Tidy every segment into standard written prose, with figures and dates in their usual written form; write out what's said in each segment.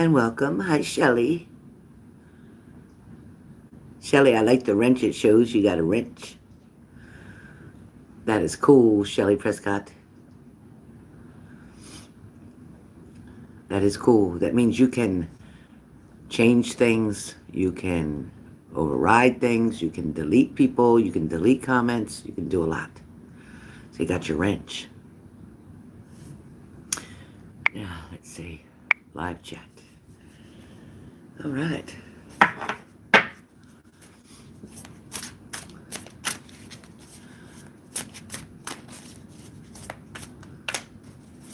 And welcome. Hi, Shelly. Shelly, I like the wrench it shows. You got a wrench. That is cool, Shelly Prescott. That is cool. That means you can change things. You can override things. You can delete people. You can delete comments. You can do a lot. So you got your wrench. Yeah, let's see. Live chat. All right.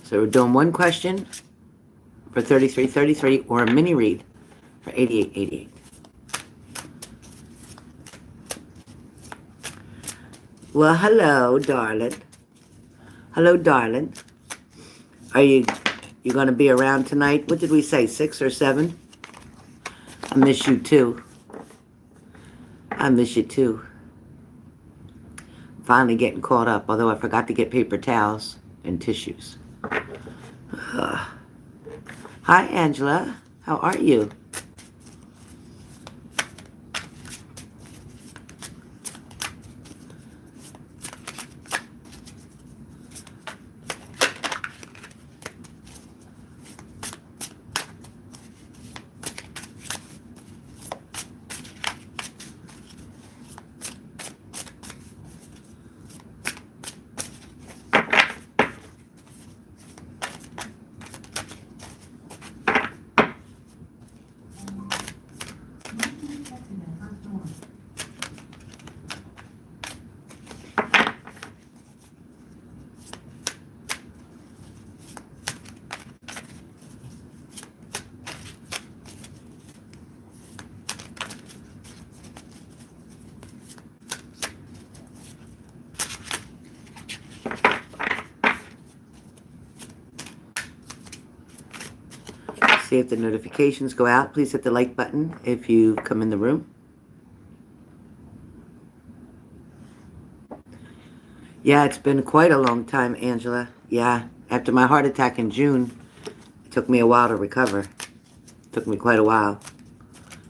So we're doing one question for 33.33 or a mini read for 88.88. Well, hello, darling. Hello, darling. Are you going to be around tonight? What did we say, 6 or 7? I miss you too. I miss you too. Finally getting caught up, although I forgot to get paper towels and tissues. Hi, Angela. How are you? See if the notifications go out. Please hit the like button if you come in the room. Yeah, it's been quite a long time, Angela. Yeah, after my heart attack in June, it took me a while to recover. It took me quite a while.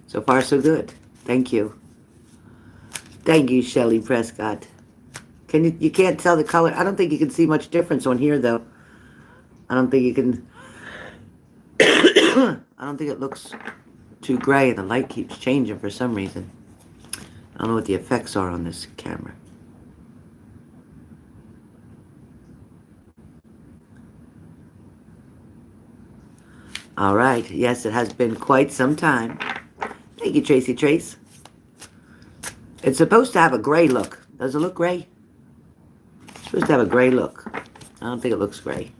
So far, so good. Thank you. Thank you, Shelly Prescott. You can't tell the color. I don't think you can see much difference on here, though. I don't think you can. I don't think it looks too gray. The light keeps changing for some reason. I don't know what the effects are on this camera. All right. Yes, it has been quite some time. Thank you, Tracy Trace. It's supposed to have a gray look. Does it look gray? It's supposed to have a gray look. I don't think it looks gray.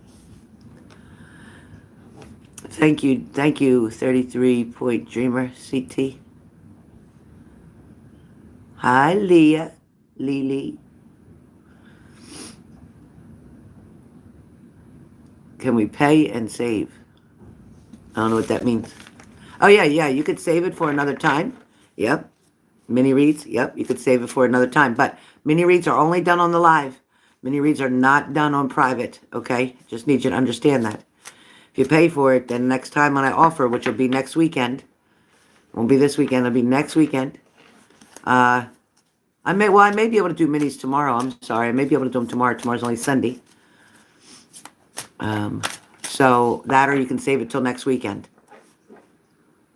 Thank you, 33-point Dreamer CT. Hi, Leah, Lily. Can we pay and save? I don't know what that means. Oh, yeah, you could save it for another time. Yep. Mini reads, yep, you could save it for another time. But mini reads are only done on the live. Mini reads are not done on private, okay? Just need you to understand that. If you pay for it, then next time when I offer, which will be next weekend, it won't be this weekend, it'll be next weekend. I may be able to do minis tomorrow. I'm sorry, I may be able to do them tomorrow. Tomorrow's only Sunday. So that, or you can save it till next weekend.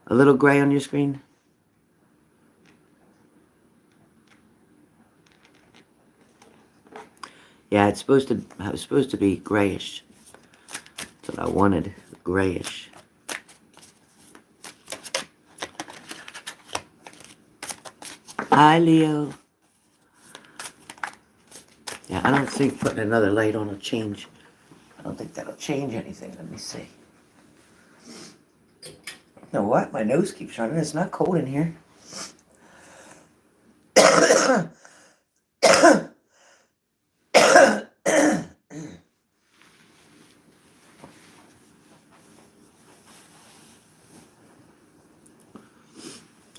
A little gray on your screen. Yeah, it's supposed to be grayish. That's what I wanted, grayish. Hi, Leo. Yeah, I don't think putting another light on will change. I don't think that'll change anything. Let me see. You know what? My nose keeps running. It's not cold in here.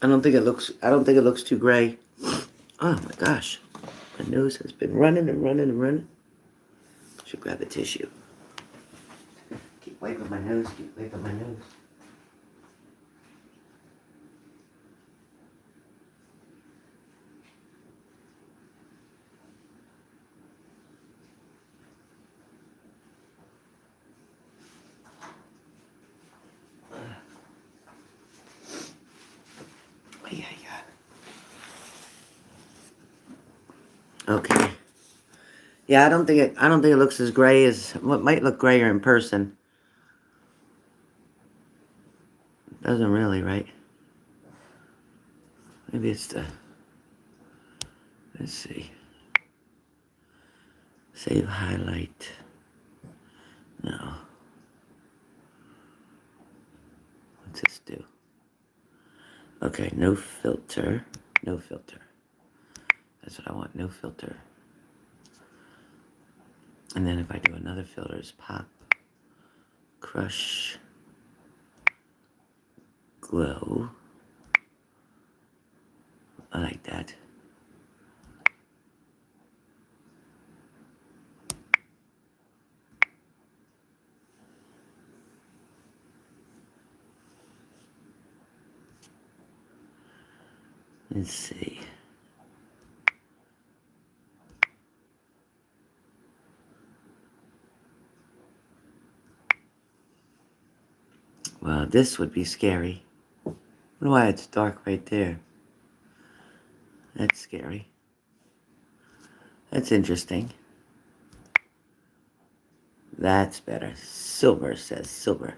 I don't think it looks too gray. Oh my gosh. My nose has been running and running and running. Should grab a tissue. Keep wiping my nose, keep wiping my nose. Okay. Yeah, I don't think it looks as gray as what might look grayer in person. Doesn't really, right? Maybe it's the, let's see. Save highlight. No. What's this do? Okay, no filter. No filter. That's what I want, no filter. And then if I do another filter, it's pop, crush, glow. I like that. Let's see. Well, this would be scary. I wonder why it's dark right there. That's scary. That's interesting. That's better. Silver says silver.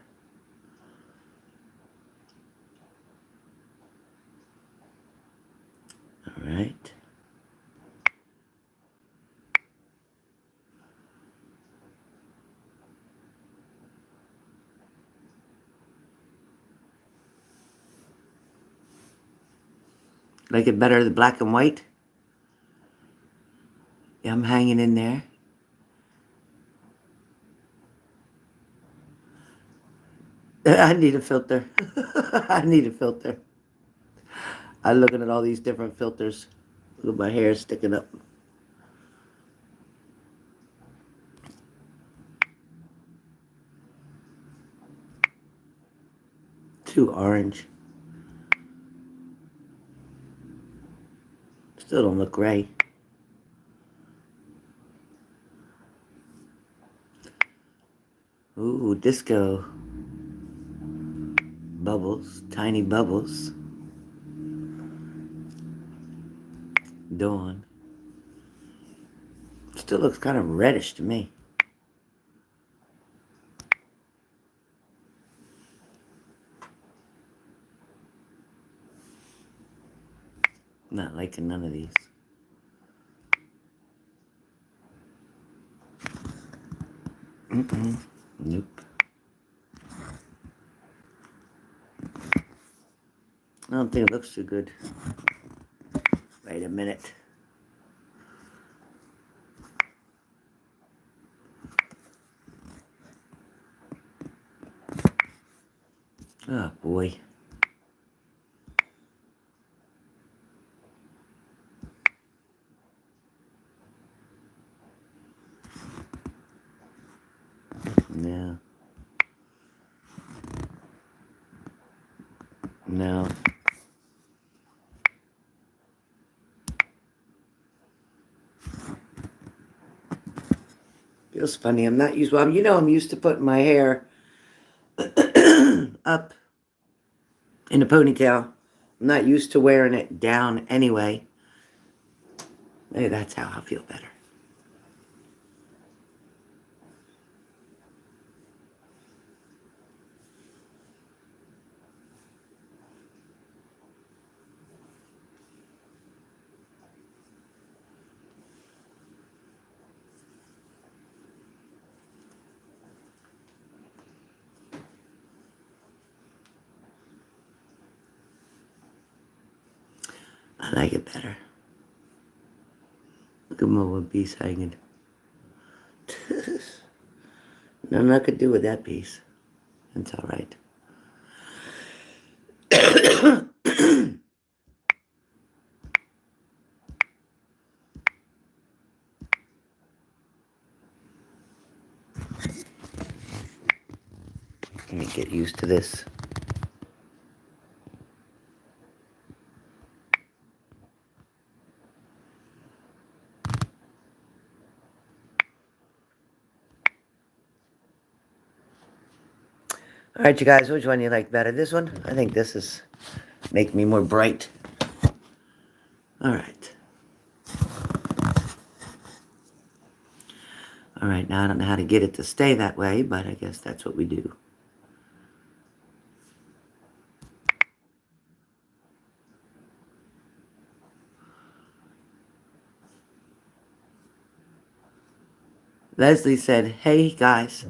All right. Like it better the black and white? Yeah, I'm hanging in there. I need a filter. I need a filter. I'm looking at all these different filters. Look at my hair sticking up. Too orange. Still don't look gray. Ooh, disco. Bubbles, tiny bubbles. Dawn. Still looks kind of reddish to me. Not liking none of these. Nope. I don't think it looks too good. Wait a minute. Oh boy. No. No. Feels funny. I'm not used. Well, I'm used to putting my hair up in a ponytail. I'm not used to wearing it down anyway. Maybe that's how I feel better. I like it better. Look at my one piece hanging. Nothing I could do with that piece. It's all right. Let me get used to this. All right, you guys, which one you like better? This one? I think this is make me more bright. All right. All right, now I don't know how to get it to stay that way, but I guess that's what we do. Leslie said, hey, guys.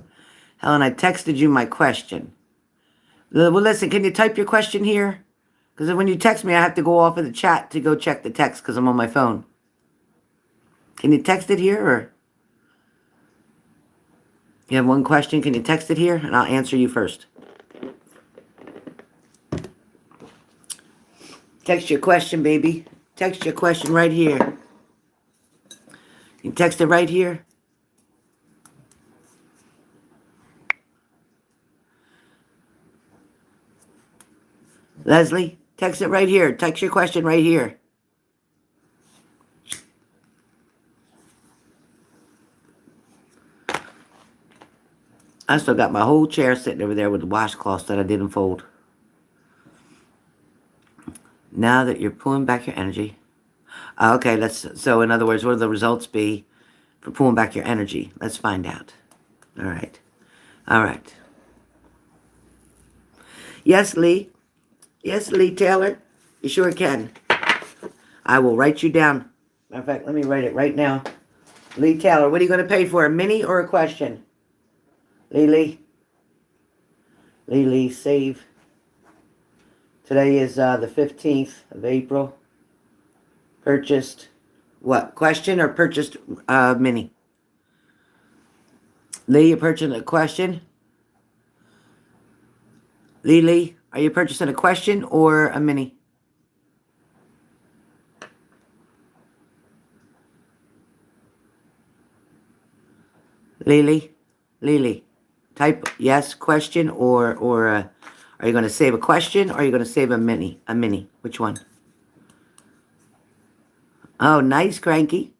Helen, I texted you my question. Well, listen, can you type your question here? Because when you text me, I have to go off of the chat to go check the text because I'm on my phone. Can you text it here, or you have one question? Can you text it here, and I'll answer you first. Text your question, baby. Text your question right here. You text it right here. Leslie, text it right here. Text your question right here. I still got my whole chair sitting over there with the washcloths that I didn't fold. Now that you're pulling back your energy. Okay, so in other words, what will the results be for pulling back your energy? Let's find out. All right. All right. Yes, Lee. Yes, Lee Taylor. You sure can. I will write you down. Matter of fact, let me write it right now. Lee Taylor, what are you going to pay for, a mini or a question? Lee, save. Today is the 15th of April. Purchased what? Question or purchased mini? Lee, you purchasing a question? Lee, are you purchasing a question or a mini? Lily, type yes, question, or are you going to save a question, or are you going to save a mini? A mini, which one? Oh, nice, Cranky.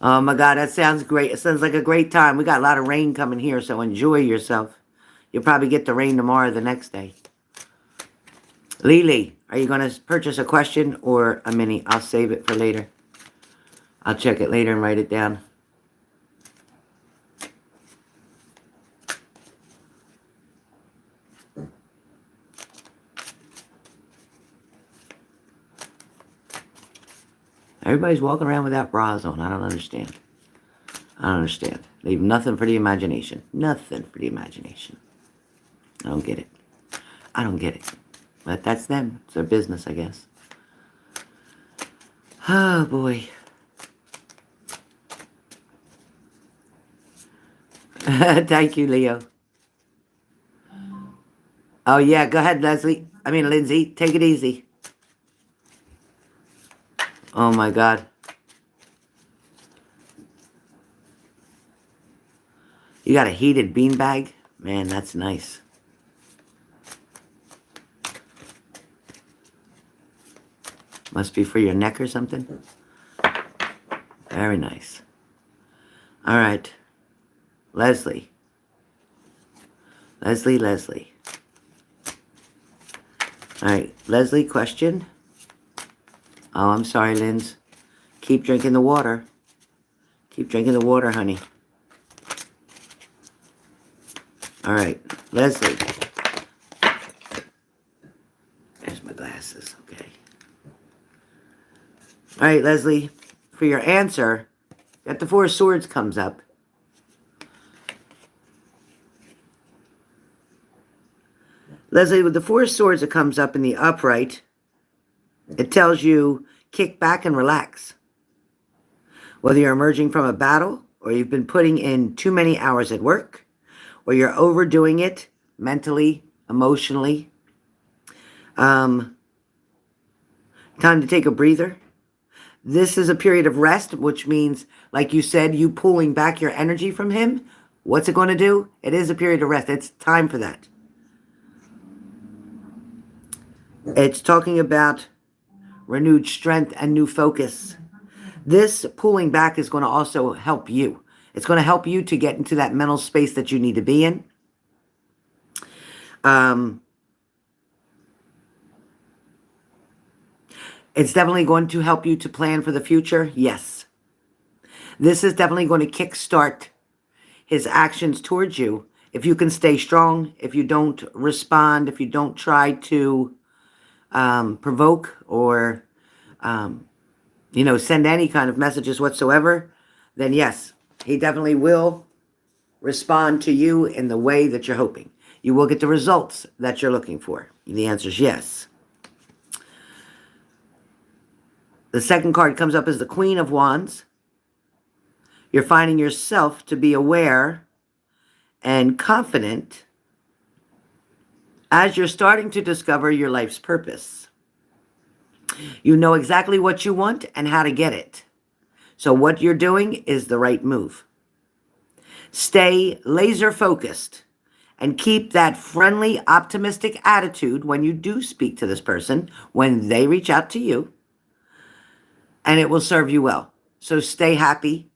Oh my God, that sounds great. It sounds like a great time. We got a lot of rain coming here, so enjoy yourself. You'll probably get the rain tomorrow or the next day. Lily, are you going to purchase a question or a mini? I'll save it for later. I'll check it later and write it down. Everybody's walking around without bras on. I don't understand. Leave nothing for the imagination. Nothing for the imagination. I don't get it. But that's them. It's their business, I guess. Oh, boy. Thank you, Leo. Oh, yeah. Go ahead, Lindsay. Take it easy. Oh, my God. You got a heated beanbag? Man, that's nice. Must be for your neck or something. Very nice. All right. Leslie. All right. Leslie, question. Oh, I'm sorry, Linz. Keep drinking the water. Keep drinking the water, honey. All right. Leslie. There's my glasses. Okay. All right, Leslie. For your answer, that the Four of Swords comes up. Leslie, with the Four of Swords that comes up in the upright, it tells you kick back and relax. Whether you're emerging from a battle, or you've been putting in too many hours at work, or you're overdoing it mentally, emotionally. Time to take a breather. This is a period of rest, which means, like you said, you pulling back your energy from him. What's it going to do? It is a period of rest. It's time for that. It's talking about renewed strength and new focus. This pulling back is going to also help you. It's going to help you to get into that mental space that you need to be in. It's definitely going to help you to plan for the future. Yes. This is definitely going to kickstart his actions towards you. If you can stay strong, if you don't respond, if you don't try to provoke or, send any kind of messages whatsoever, then yes, he definitely will respond to you in the way that you're hoping. You will get the results that you're looking for. The answer is yes. The second card comes up as the Queen of Wands. You're finding yourself to be aware and confident as you're starting to discover your life's purpose. You know exactly what you want and how to get it. So what you're doing is the right move. Stay laser focused and keep that friendly, optimistic attitude when you do speak to this person, when they reach out to you, and it will serve you well. So stay happy,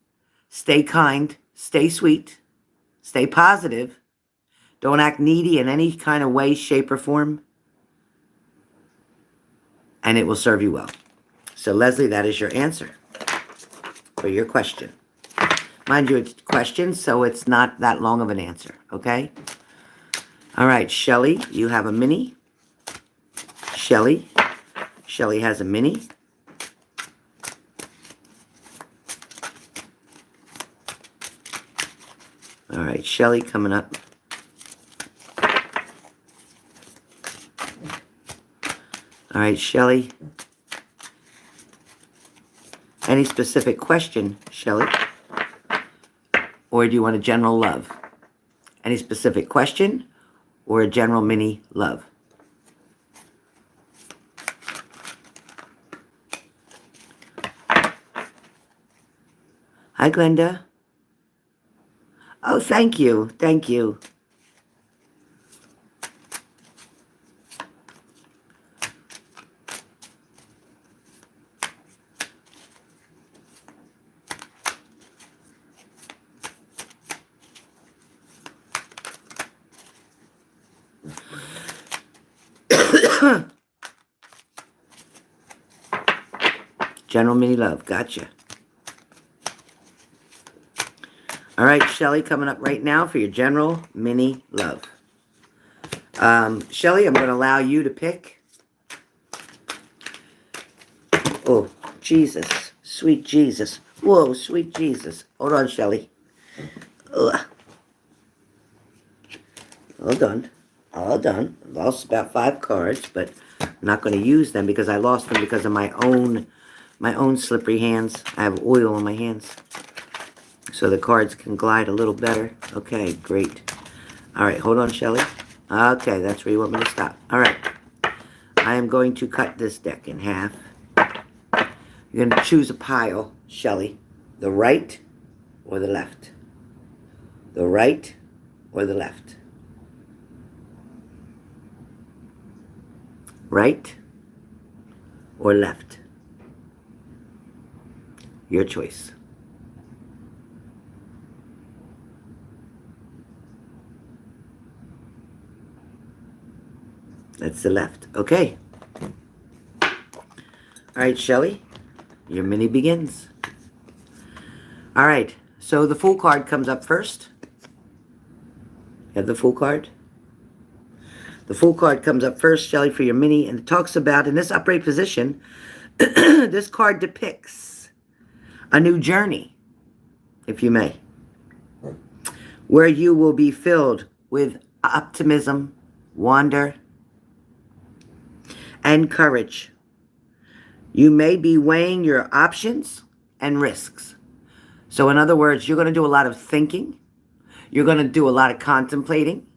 stay kind, stay sweet, stay positive. Don't act needy in any kind of way, shape, or form, and it will serve you well. So Leslie, that is your answer for your question. Mind you, it's questions, so it's not that long of an answer, okay? All right, Shelly, you have a mini. Shelly has a mini. All right, Shelly coming up. All right, Shelly. Any specific question, Shelly? Or do you want a general love? Any specific question or a general mini love? Hi, Glenda. Oh, thank you. Thank you. General mini love. Gotcha. All right, Shelly, coming up right now for your general mini love. Shelly, I'm going to allow you to pick. Oh, Jesus. Sweet Jesus. Whoa, sweet Jesus. Hold on, Shelly. Ugh. Hold on. All done. Lost about 5 cards, but I'm not going to use them because I lost them because of my own slippery hands. I have oil on my hands, so the cards can glide a little better. Okay, great. All right, hold on, Shelly. Okay, that's where you want me to stop. All right. I am going to cut this deck in half. You're going to choose a pile, Shelly. The right or the left? The right or the left? Right or left? Your choice. That's the left. Okay. All right, Shelly, your mini begins. All right, so the Fool card comes up first. You have the Fool card? The Fool card comes up first, Shelly, for your mini, and it talks about, in this upright position, this card depicts a new journey, if you may, where you will be filled with optimism, wonder, and courage. You may be weighing your options and risks. So in other words, you're going to do a lot of thinking. You're going to do a lot of contemplating.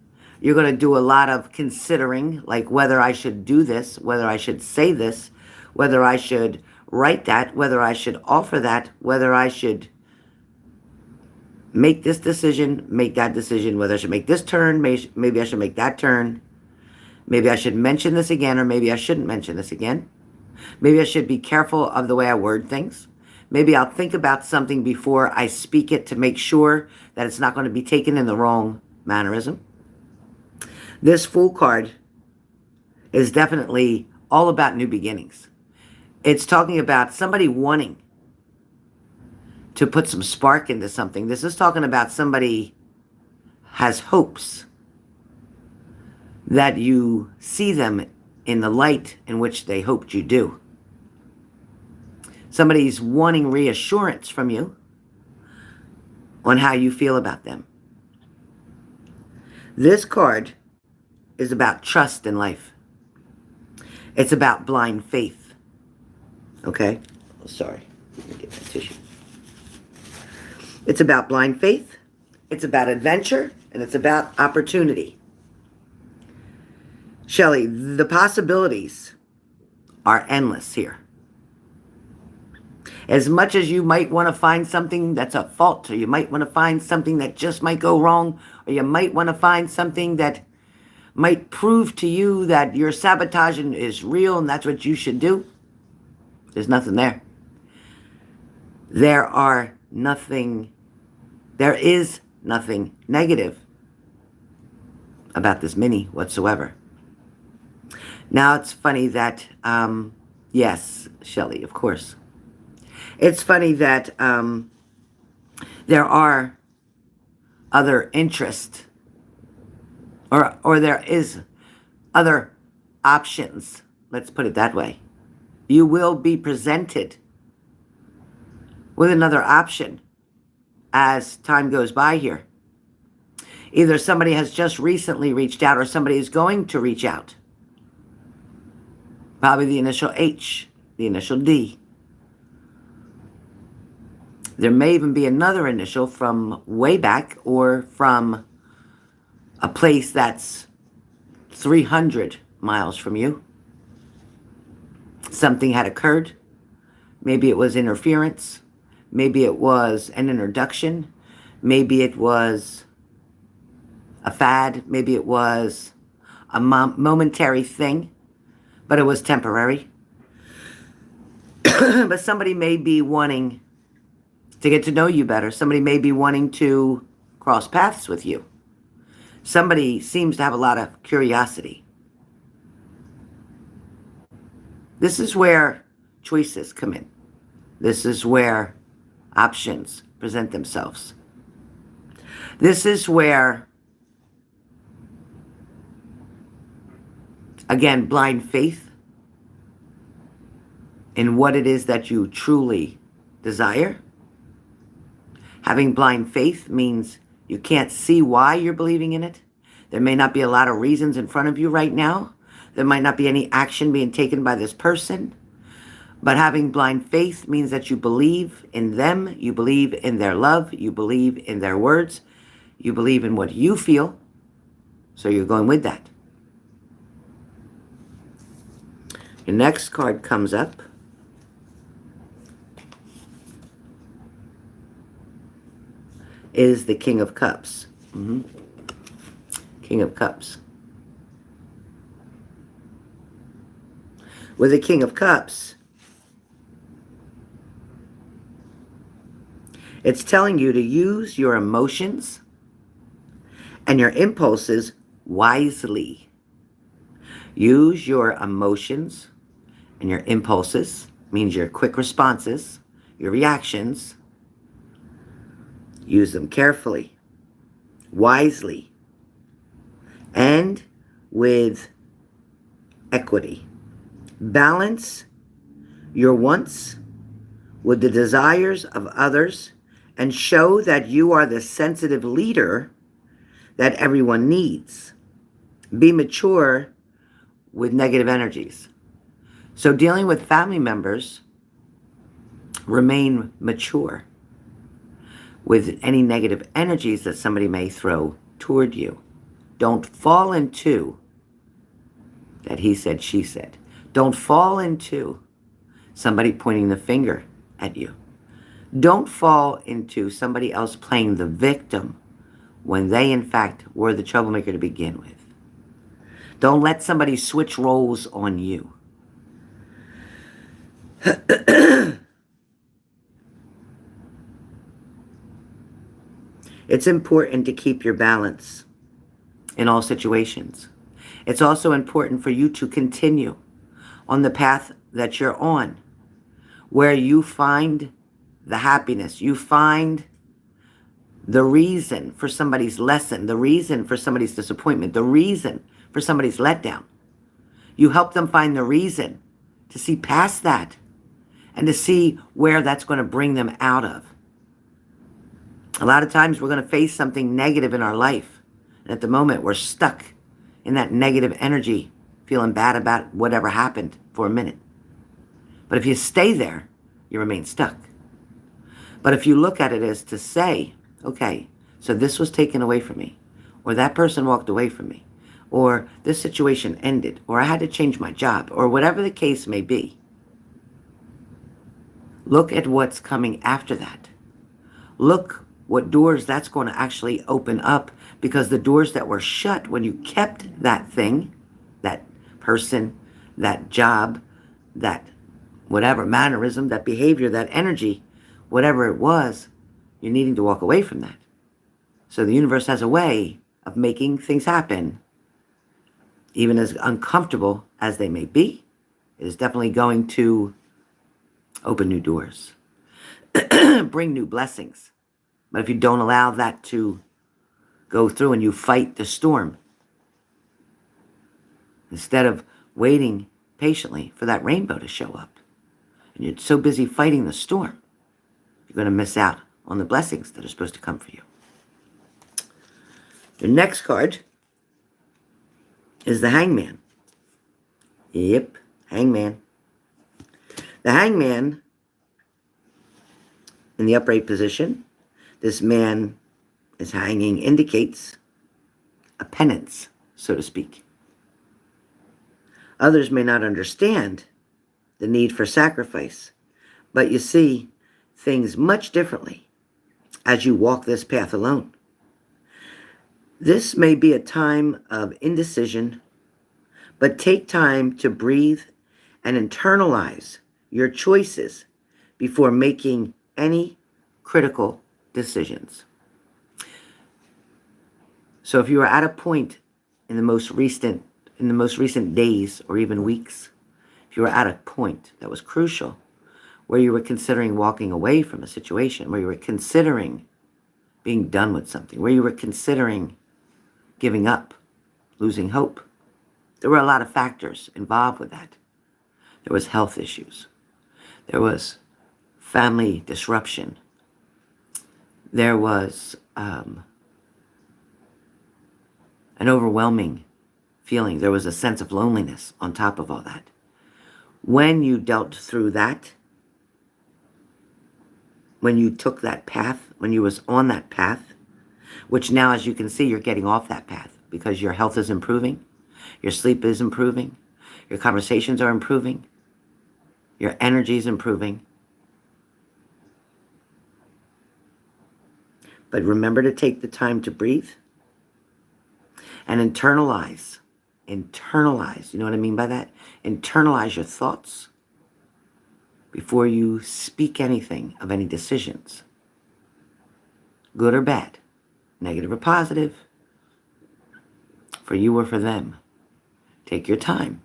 You're going to do a lot of considering, like whether I should do this, whether I should say this, whether I should write that, whether I should offer that, whether I should make this decision, make that decision, whether I should make this turn, maybe I should make that turn. Maybe I should mention this again, or maybe I shouldn't mention this again. Maybe I should be careful of the way I word things. Maybe I'll think about something before I speak it to make sure that it's not going to be taken in the wrong mannerism. This Fool card is definitely all about new beginnings. It's talking about somebody wanting to put some spark into something. This is talking about somebody has hopes that you see them in the light in which they hoped you do. Somebody's wanting reassurance from you on how you feel about them. This card is about trust in life. It's about blind faith. Okay? Oh, sorry. Let me get that tissue. It's about blind faith. It's about adventure. And it's about opportunity. Shelley, the possibilities are endless here. As much as you might want to find something that's a fault, or you might want to find something that just might go wrong, or you might want to find something that might prove to you that your sabotaging is real and that's what you should do, there's nothing there. There is nothing negative about this mini whatsoever. Now it's funny that, yes, Shelley, of course. It's funny that there are other interests, or there is other options. Let's put it that way. You will be presented with another option as time goes by here. Either somebody has just recently reached out or somebody is going to reach out. Probably the initial H, the initial D. There may even be another initial from way back or from a place that's 300 miles from you. Something had occurred. Maybe it was interference. Maybe it was an introduction. Maybe it was a fad. Maybe it was a momentary thing, but it was temporary. But somebody may be wanting to get to know you better. Somebody may be wanting to cross paths with you. Somebody seems to have a lot of curiosity. This is where choices come in. This is where options present themselves. This is where, again, blind faith in what it is that you truly desire. Having blind faith means you can't see why you're believing in it. There may not be a lot of reasons in front of you right now. There might not be any action being taken by this person. But having blind faith means that you believe in them. You believe in their love. You believe in their words. You believe in what you feel. So you're going with that. Your next card comes up. Is the King of Cups. King of Cups. With the King of Cups, it's telling you to use your emotions and your impulses wisely. Use your emotions and your impulses, means your quick responses, your reactions. Use them carefully, wisely, and with equity. Balance your wants with the desires of others and show that you are the sensitive leader that everyone needs. Be mature with negative energies. So dealing with family members, remain mature with any negative energies that somebody may throw toward you. Don't fall into that he said, she said. Don't fall into somebody pointing the finger at you. Don't fall into somebody else playing the victim when they, in fact, were the troublemaker to begin with. Don't let somebody switch roles on you. It's important to keep your balance in all situations. It's also important for you to continue on the path that you're on. where you find the happiness, you find the reason for somebody's lesson, the reason for somebody's disappointment, the reason for somebody's letdown. You help them find the reason to see past that and to see where that's going to bring them out of. A lot of times we're going to face something negative in our life. And at the moment, we're stuck in that negative energy, feeling bad about whatever happened for a minute. But if you stay there, you remain stuck. But if you look at it as to say, okay, so this was taken away from me, or that person walked away from me, or this situation ended, or I had to change my job, or whatever the case may be, look at what's coming after that. Look what doors that's going to actually open up, because the doors that were shut when you kept that thing, that person, that job, that whatever mannerism, that behavior, that energy, whatever it was, you're needing to walk away from that. So the universe has a way of making things happen, even as uncomfortable as they may be. It is definitely going to open new doors, bring new blessings. But if you don't allow that to go through and you fight the storm, instead of waiting patiently for that rainbow to show up, and you're so busy fighting the storm, you're going to miss out on the blessings that are supposed to come for you. The next card is the Hangman. Yep, Hangman. The Hangman, in the upright position, this man is hanging, indicates a penance, so to speak. Others may not understand the need for sacrifice, but you see things much differently as you walk this path alone. This may be a time of indecision, but take time to breathe and internalize your choices before making any critical decisions. So if you are at a point in the most recent days or even weeks, if you were at a point that was crucial, where you were considering walking away from a situation, where you were considering being done with something, where you were considering giving up, losing hope, there were a lot of factors involved with that. There was health issues. There was family disruption. There was an overwhelming feeling. There was a sense of loneliness on top of all that. When you dealt through that, when you took that path, when you was on that path, which now, as you can see, you're getting off that path because your health is improving, your sleep is improving, your conversations are improving, your energy is improving. But remember to take the time to breathe and internalize. Internalize, you know what I mean by that? Internalize your thoughts before you speak anything of any decisions, good or bad, negative or positive, for you or for them. Take your time,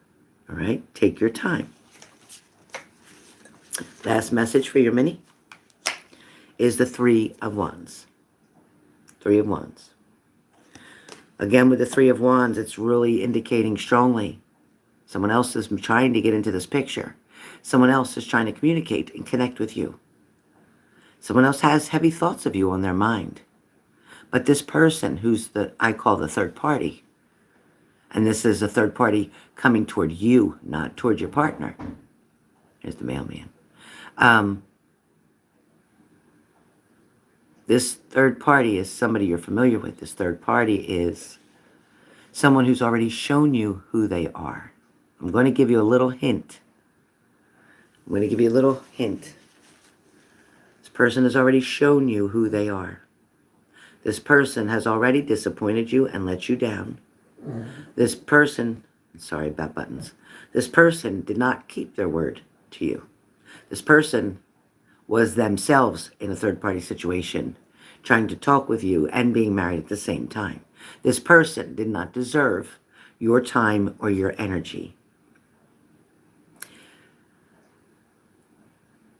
all right? Take your time. Last message for your mini is the Three of Wands. Three of Wands. Again, with the Three of Wands, it's really indicating strongly someone else is trying to get into this picture. Someone else is trying to communicate and connect with you. Someone else has heavy thoughts of you on their mind. But this person who's I call the third party, and this is a third party coming toward you, not toward your partner. Here's the mailman. This third party is somebody you're familiar with. This third party is someone who's already shown you who they are. I'm going to give you a little hint. This person has already shown you who they are. This person has already disappointed you and let you down. This person, sorry about buttons. This person did not keep their word to you. This person was themselves in a third-party situation, trying to talk with you and being married at the same time. This person did not deserve your time or your energy.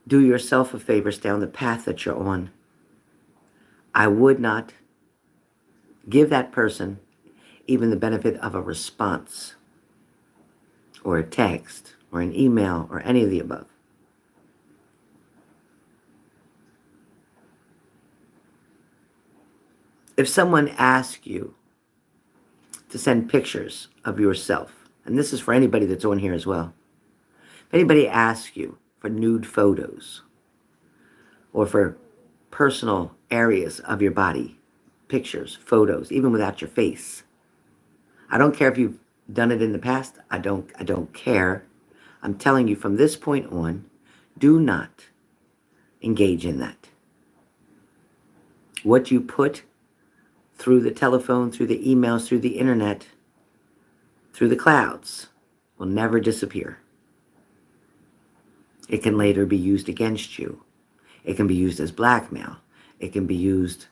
do yourself a favor, stay on the path that you're on. I would not give that person even the benefit of a response or a text or an email or any of the above. If someone asks you to send pictures of yourself, and this is for anybody that's on here as well, if anybody asks you for nude photos or for personal areas of your body, pictures, photos, even without your face, I don't care if you've done it in the past. I don't care. I'm telling you from this point on, do not engage in that. What you put through the telephone, through the emails, through the internet, through the clouds will never disappear. It can later be used against you. It can be used as blackmail. It can be used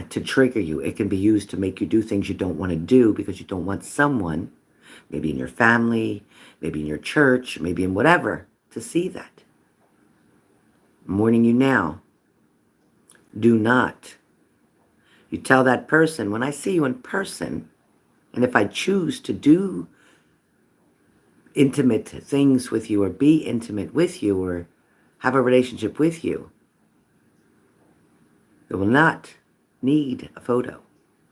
to trigger you. It can be used to make you do things you don't want to do because you don't want someone, maybe in your family, maybe in your church, maybe in whatever, to see that. I'm warning you now. Do not. You tell that person, when I see you in person, and if I choose to do intimate things with you or be intimate with you or have a relationship with you, it will not need a photo.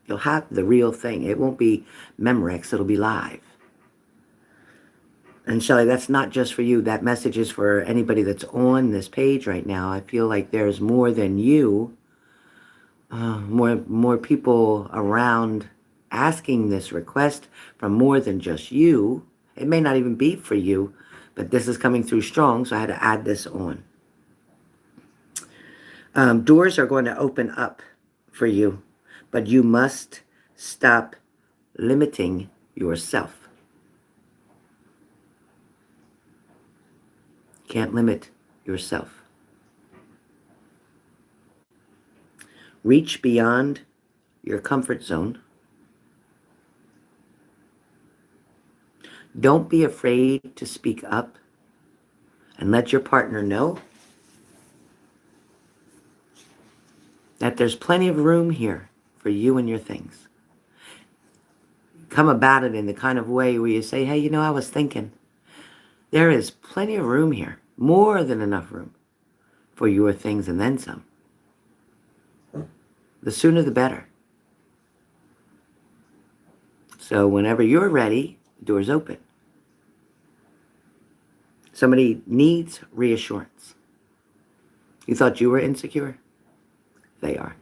You'll have the real thing. It won't be Memorex, it'll be live. And Shelley, that's not just for you. That message is for anybody that's on this page right now. I feel like there's more than you, more people around asking this request from more than just you. It may not even be for you, but this is coming through strong, so I had to add this on. Doors are going to open up for you, but you must stop limiting yourself. Can't limit yourself. Reach beyond your comfort zone. Don't be afraid to speak up and let your partner know that there's plenty of room here for you and your things. Come about it in the kind of way where you say, hey, you know, I was thinking, there is plenty of room here, more than enough room for your things and then some. The sooner the better. So whenever you're ready, the door's open. Somebody needs reassurance. You thought you were insecure? They are.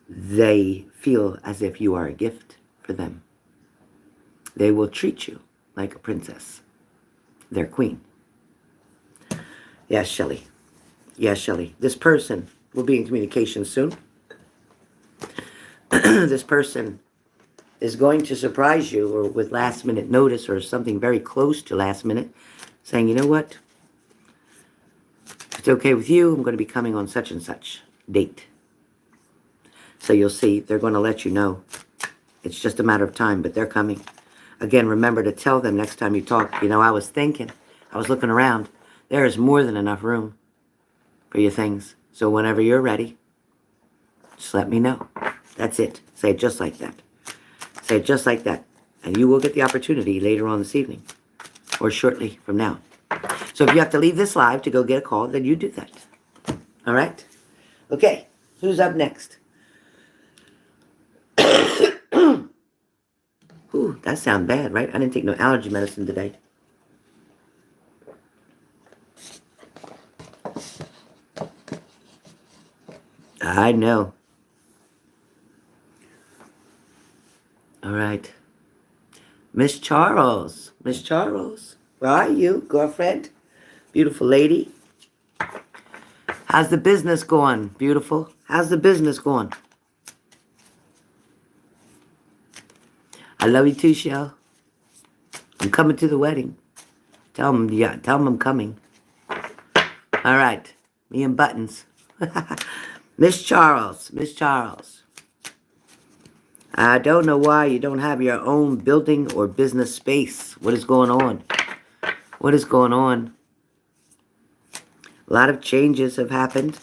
They feel as if you are a gift for them. They will treat you like a princess, their queen. Yes, Shelley. Yes, Shelley. This person will be in communication soon. This person is going to surprise you or with last minute notice or something very close to last minute, saying, you know what? If it's okay with you, I'm going to be coming on such and such date. So you'll see, they're going to let you know. It's just a matter of time, but they're coming. Again, remember to tell them next time you talk, you know, I was thinking, I was looking around. There is more than enough room for your things. So whenever you're ready, just let me know. That's it. Say it just like that. Say it just like that. And you will get the opportunity later on this evening or shortly from now. So if you have to leave this live to go get a call, then you do that. All right? Okay. Who's up next? Ooh, that sounds bad, right? I didn't take no allergy medicine today. I know. All right. Miss Charles. Miss Charles. Where are you, girlfriend? Beautiful lady. How's the business going, beautiful? How's the business going? I love you too, Shell. I'm coming to the wedding. Tell them I'm coming. All right. Me and Buttons. Miss Charles. Miss Charles. I don't know why you don't have your own building or business space. What is going on? What is going on? A lot of changes have happened.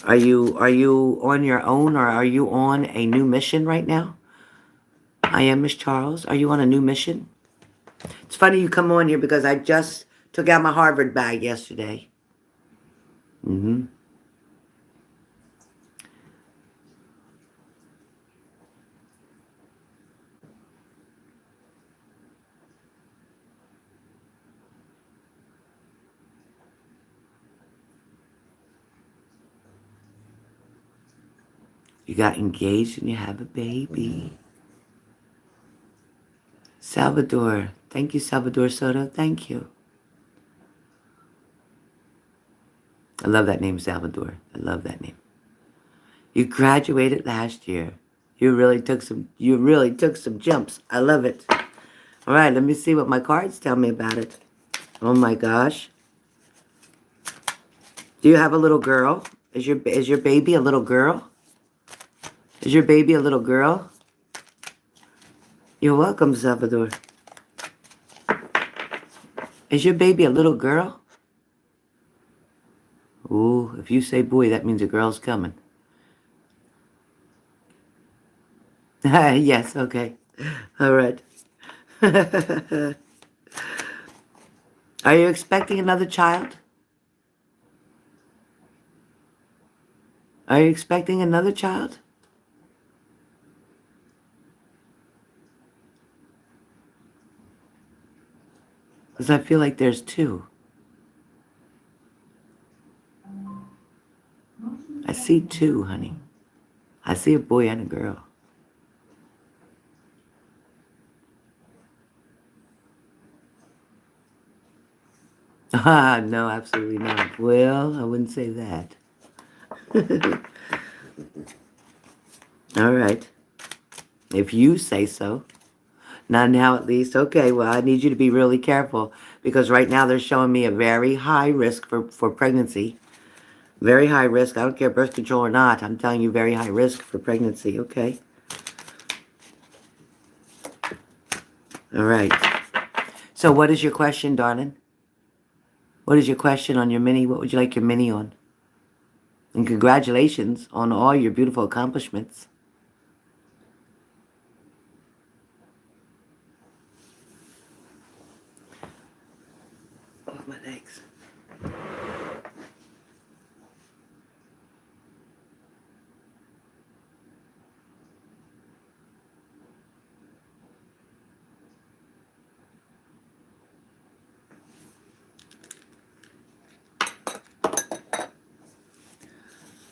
Are you on your own, or are you on a new mission right now? I am Miss Charles. Are you on a new mission? It's funny you come on here because I just took out my Harvard bag yesterday. Mm-hmm. You got engaged and you have a baby. Salvador. Thank you, Salvador Soto. Thank you. I love that name, Salvador. I love that name. You graduated last year. You really took some jumps. I love it. All right, let me see what my cards tell me about it. Oh my gosh. Do you have a little girl? Is your baby a little girl? Is your baby a little girl? You're welcome, Salvador. Is your baby a little girl? Ooh, if you say boy, that means a girl's coming. Yes, okay. All right. Are you expecting another child? Are you expecting another child? Because I feel like there's two. I see two, honey. I see a boy and a girl. Ah, no, absolutely not. Well, I wouldn't say that. All right. If you say so. Not now, at least. Okay, well, I need you to be really careful because right now they're showing me a very high risk for pregnancy. Very high risk. I don't care birth control or not. I'm telling you, very high risk for pregnancy. Okay. All right. So what is your question, darling? What is your question on your mini? What would you like your mini on? And congratulations on all your beautiful accomplishments. Oh, my legs.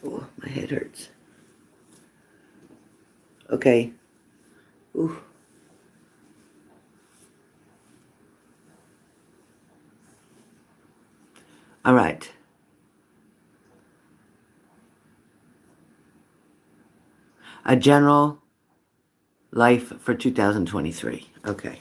Oh, my head hurts. Okay. Ooh. All right. A general life for 2023. Okay.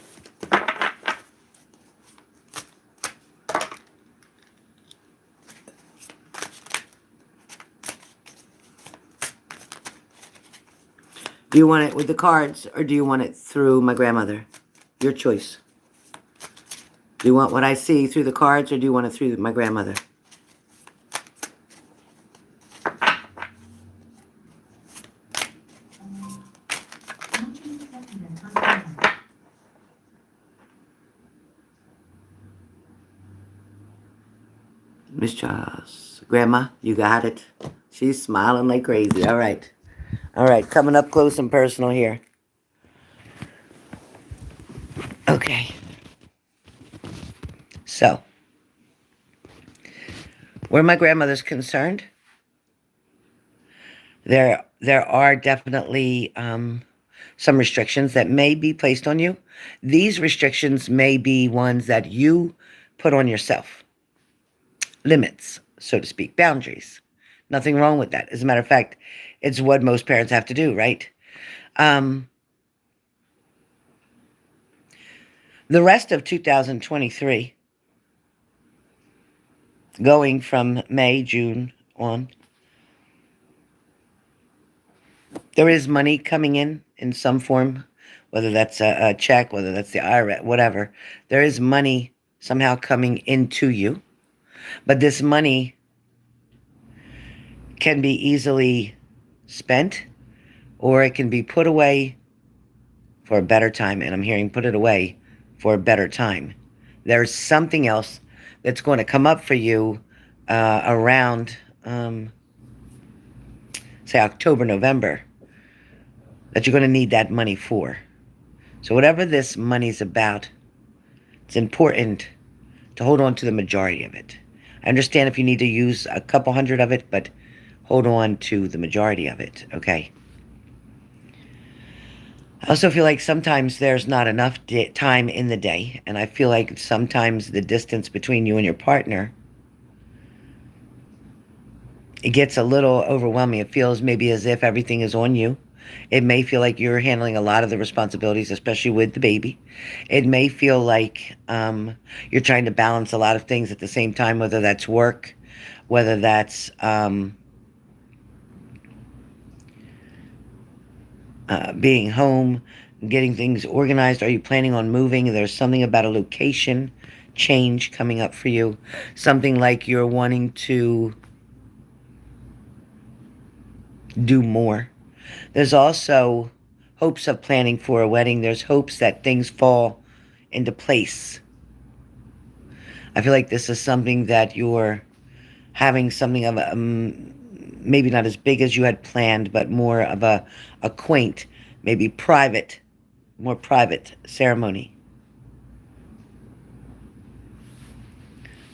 Do you want it with the cards or do you want it through my grandmother? Your choice. Do you want what I see through the cards or do you want it through my grandmother? Miss Charles. Grandma, you got it. She's smiling like crazy. All right. All right, coming up close and personal here. Okay. So, where my grandmother's concerned, there are definitely some restrictions that may be placed on you. These restrictions may be ones that you put on yourself. Limits, so to speak, boundaries. Nothing wrong with that. As a matter of fact, it's what most parents have to do, right? The rest of 2023, going from May, June on, there is money coming in some form, whether that's a check, whether that's the IRS, whatever. There is money somehow coming into you, but this money can be easily spent or it can be put away for a better time. And I'm hearing put it away for a better time. There's something else that's going to come up for you around, say, October, November, that you're going to need that money for. So whatever this money's about, it's important to hold on to the majority of it. I understand if you need to use a couple hundred of it, but hold on to the majority of it, okay? I also feel like sometimes there's not enough time in the day, and I feel like sometimes the distance between you and your partner, it gets a little overwhelming. It feels maybe as if everything is on you. It may feel like you're handling a lot of the responsibilities, especially with the baby. It may feel like you're trying to balance a lot of things at the same time, whether that's work, whether that's being home, getting things organized. Are you planning on moving? There's something about a location change coming up for you. Something like you're wanting to do more. There's also hopes of planning for a wedding. There's hopes that things fall into place. I feel like this is something that you're having something of a, maybe not as big as you had planned, but more of a quaint, maybe private, more private ceremony.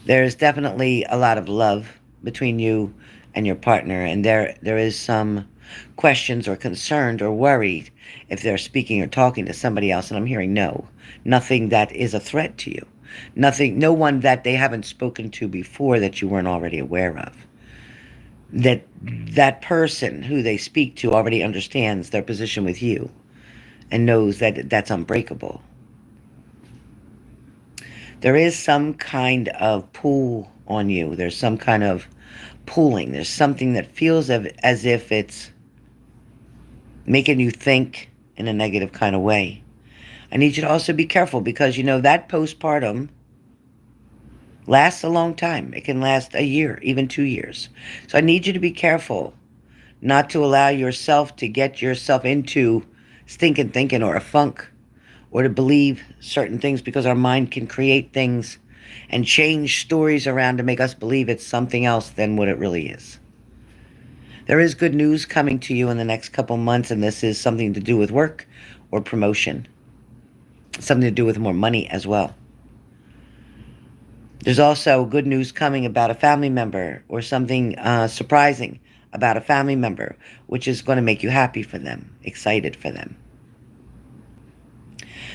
There's definitely a lot of love between you and your partner, and there is some questions or concerned or worried if they're speaking or talking to somebody else, and I'm hearing no. Nothing that is a threat to you. Nothing, no one that they haven't spoken to before that you weren't already aware of. That person who they speak to already understands their position with you and knows that that's unbreakable. There is some kind of pull on you. There's some kind of pulling. There's something that feels as if it's making you think in a negative kind of way. I need you to also be careful because, you know, that postpartum lasts a long time. It can last a year, even 2 years. So I need you to be careful not to allow yourself to get yourself into stinking thinking or a funk or to believe certain things because our mind can create things and change stories around to make us believe it's something else than what it really is. There is good news coming to you in the next couple months, and this is something to do with work or promotion, something to do with more money as well. There's also good news coming about a family member or something surprising about a family member, which is going to make you happy for them, excited for them.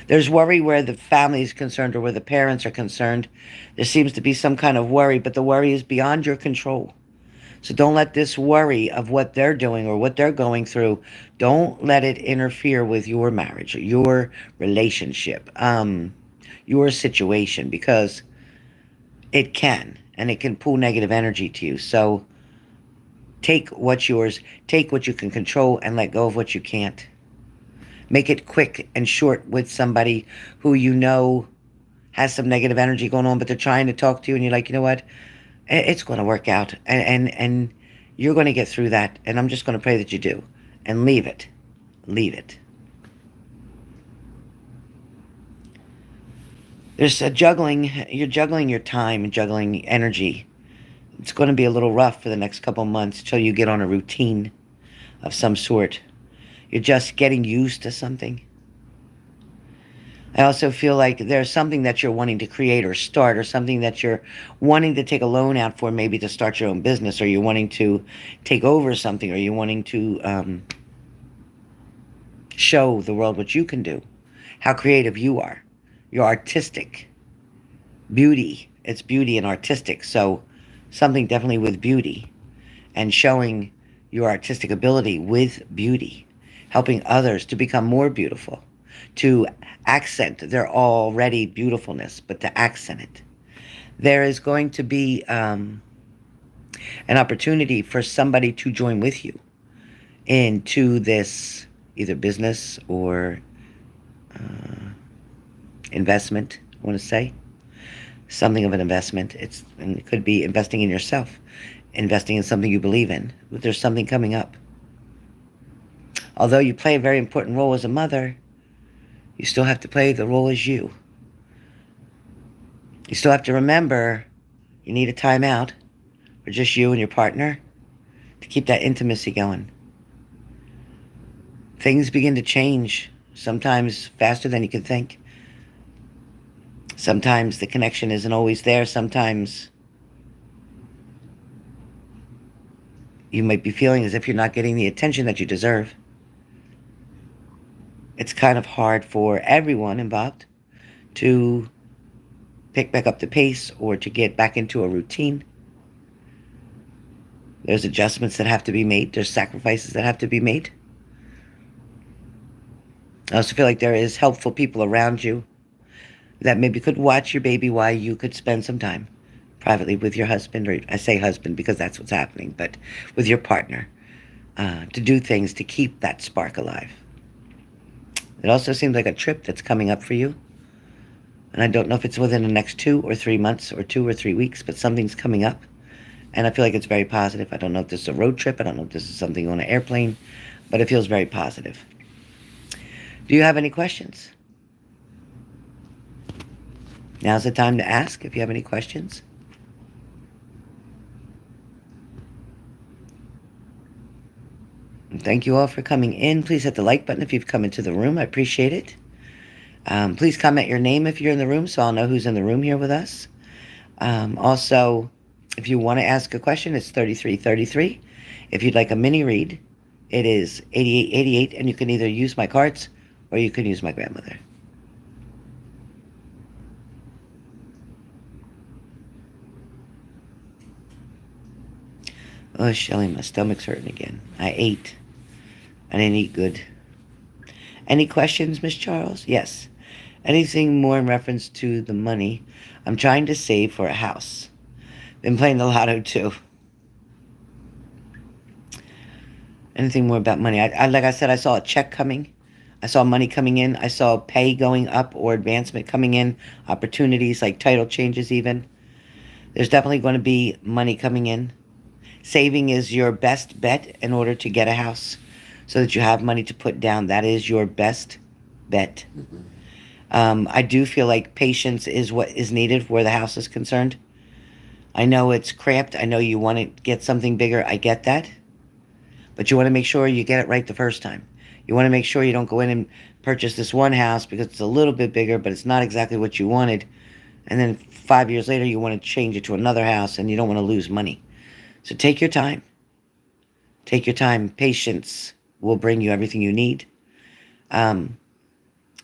There's worry where the family is concerned or where the parents are concerned. There seems to be some kind of worry, but the worry is beyond your control. So don't let this worry of what they're doing or what they're going through, don't let it interfere with your marriage, your relationship, your situation, because it can, and it can pull negative energy to you. So take what's yours, take what you can control, and let go of what you can't. Make it quick and short with somebody who you know has some negative energy going on, but they're trying to talk to you, and you're like, you know what? It's going to work out, and you're going to get through that, and I'm just going to pray that you do, and leave it. Leave it. There's a juggling. You're juggling your time and juggling energy. It's going to be a little rough for the next couple months until you get on a routine of some sort. You're just getting used to something. I also feel like there's something that you're wanting to create or start, or something that you're wanting to take a loan out for, maybe to start your own business, or you're wanting to take over something, or you're wanting to show the world what you can do, how creative you are. You're artistic. Beauty. It's beauty and artistic. So something definitely with beauty and showing your artistic ability with beauty, helping others to become more beautiful, to accent their already beautifulness, but to accent it. There is going to be an opportunity for somebody to join with you into this either business or investment, I want to say. Something of an investment. And it could be investing in yourself, investing in something you believe in. But there's something coming up. Although you play a very important role as a mother, you still have to play the role as you. You still have to remember you need a timeout for just you and your partner to keep that intimacy going. Things begin to change, sometimes faster than you can think. Sometimes the connection isn't always there. Sometimes you might be feeling as if you're not getting the attention that you deserve. It's kind of hard for everyone involved to pick back up the pace or to get back into a routine. There's adjustments that have to be made. There's sacrifices that have to be made. I also feel like there is helpful people around you that maybe could watch your baby while you could spend some time privately with your husband, or I say husband because that's what's happening, but with your partner, to do things to keep that spark alive. It also seems like a trip that's coming up for you. And I don't know if it's within the next 2 or 3 months or 2 or 3 weeks, but something's coming up. And I feel like it's very positive. I don't know if this is a road trip. I don't know if this is something on an airplane, but it feels very positive. Do you have any questions? Now's the time to ask if you have any questions. And thank you all for coming in. Please hit the like button if you've come into the room. I appreciate it. Please comment your name if you're in the room so I'll know who's in the room here with us. Also, if you want to ask a question, it's 3333. If you'd like a mini read, it is 8888, and you can either use my cards or you can use my grandmother. Oh, Shelly, my stomach's hurting again. I ate. I didn't eat good. Any questions, Miss Charles? Yes. Anything more in reference to the money? I'm trying to save for a house. Been playing the lotto too. Anything more about money? I like I said, I saw a check coming. I saw money coming in. I saw pay going up or advancement coming in. Opportunities like title changes even. There's definitely going to be money coming in. Saving is your best bet in order to get a house so that you have money to put down. That is your best bet. I do feel like patience is what is needed where the house is concerned. I know it's cramped. I know you want to get something bigger. I get that. But you want to make sure you get it right the first time. You want to make sure you don't go in and purchase this one house because it's a little bit bigger, but it's not exactly what you wanted. And then 5 years later, you want to change it to another house and you don't want to lose money. So take your time. Take your time. Patience will bring you everything you need.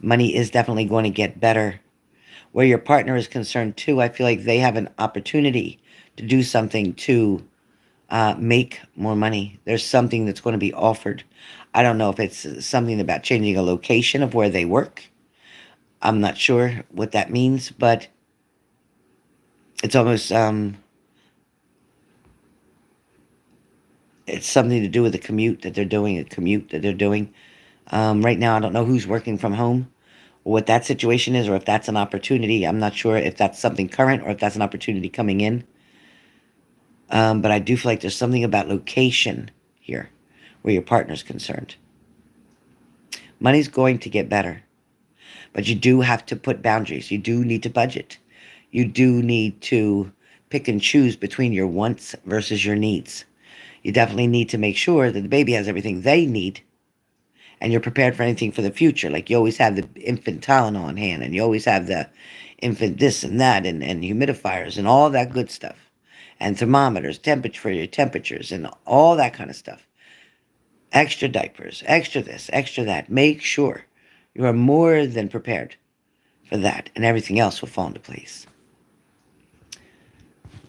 Money is definitely going to get better. Where your partner is concerned too, I feel like they have an opportunity to do something to make more money. There's something that's going to be offered. I don't know if it's something about changing a location of where they work. I'm not sure what that means, but it's almost it's something to do with the commute that they're doing. Right now, I don't know who's working from home or what that situation is, or if that's an opportunity. I'm not sure if that's something current or if that's an opportunity coming in. But I do feel like there's something about location here where your partner's concerned. Money's going to get better, but you do have to put boundaries. You do need to budget. You do need to pick and choose between your wants versus your needs. You definitely need to make sure that the baby has everything they need and you're prepared for anything for the future. Like you always have the infant Tylenol on hand and you always have the infant this and that and humidifiers and all that good stuff. And thermometers, temperature for your temperatures and all that kind of stuff. Extra diapers, extra this, extra that. Make sure you are more than prepared for that and everything else will fall into place.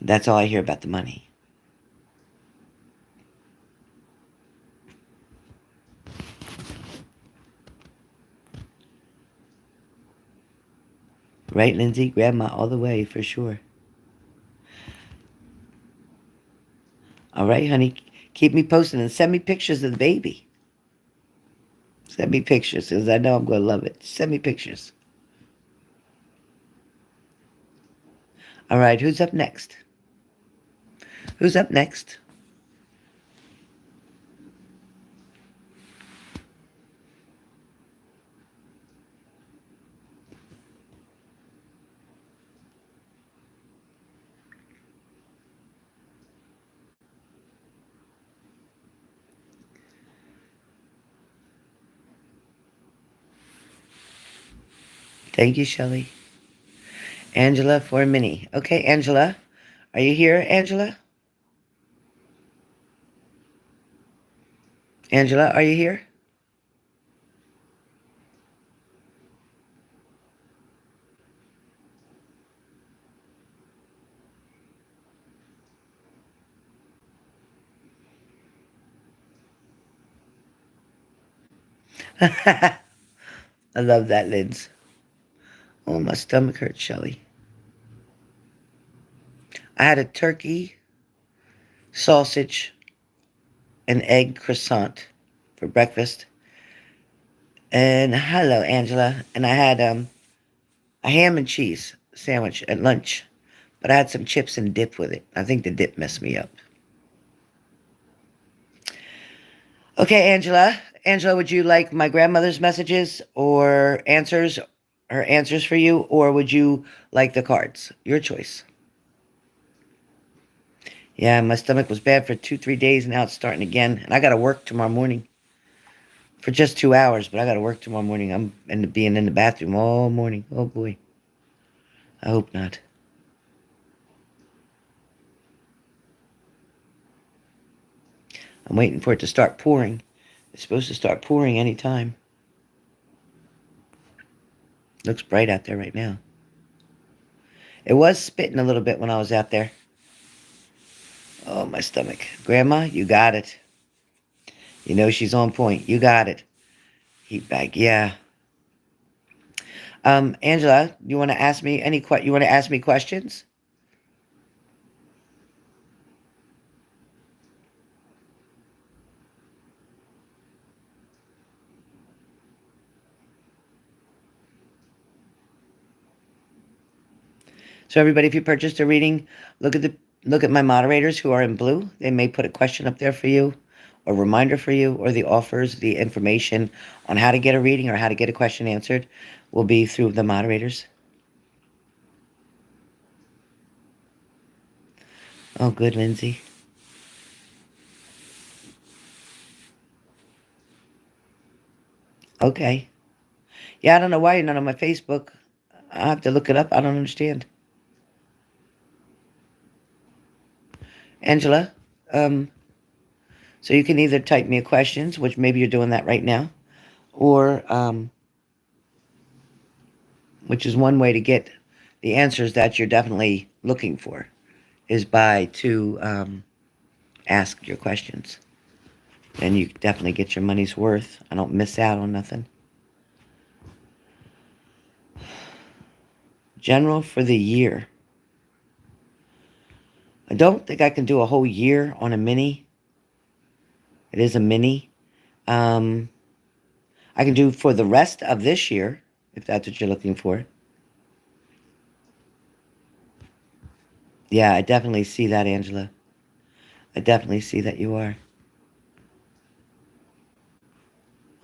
That's all I hear about the money. Right, Lindsay? Grandma all the way, for sure. All right, honey. Keep me posted and send me pictures of the baby. Send me pictures, because I know I'm going to love it. Send me pictures. All right, who's up next? Who's up next? Thank you, Shelley. Angela for Minnie. Okay, Angela. Are you here, Angela? Angela, are you here? I love that, Linz. Oh, my stomach hurts, Shelley. I had a turkey, sausage, and egg croissant for breakfast. And hello, Angela. And I had a ham and cheese sandwich at lunch. But I had some chips and dip with it. I think the dip messed me up. Okay, Angela. Angela, would you like my grandmother's messages or answers, her answers for you, or would you like the cards? Your choice. Yeah, my stomach was bad for 2, 3 days, and now it's starting again. And I got to work tomorrow morning for just 2 hours, but I got to work tomorrow morning. I'm being in the bathroom all morning. Oh boy. I hope not. I'm waiting for it to start pouring. It's supposed to start pouring any time. Looks bright out there right now. It was spitting a little bit when I was out there. Oh, my stomach. Grandma, you got it. You know she's on point. You got it. Heat bag, yeah. Angela, you want to ask me you want to ask me questions? So everybody, if you purchased a reading, look at my moderators who are in blue. They may put a question up there for you, a reminder for you, or the offers, the information on how to get a reading or how to get a question answered will be through the moderators. Oh, good, Lindsay. Okay. Yeah, I don't know why you're not on my Facebook. I have to look it up. I don't understand. Angela, um, so you can either type me a questions, which maybe you're doing that right now, or which is one way to get the answers that you're definitely looking for, is by to ask your questions. And you definitely get your money's worth. I don't miss out on nothing. General for the year. I don't think I can do a whole year on a mini. It is a mini. Um, I can do for the rest of this year, if that's what you're looking for. Yeah, I definitely see that, Angela. I definitely see that you are.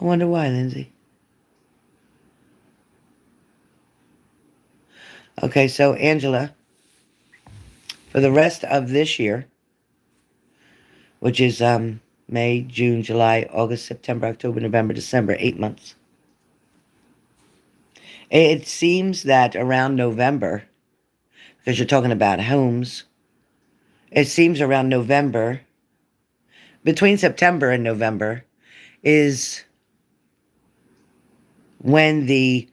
I wonder why, Lindsay. Okay, so Angela, for the rest of this year, which is May, June, July, August, September, October, November, December, 8 months. It seems that around November, because you're talking about homes, it seems around November, between September and November, is when the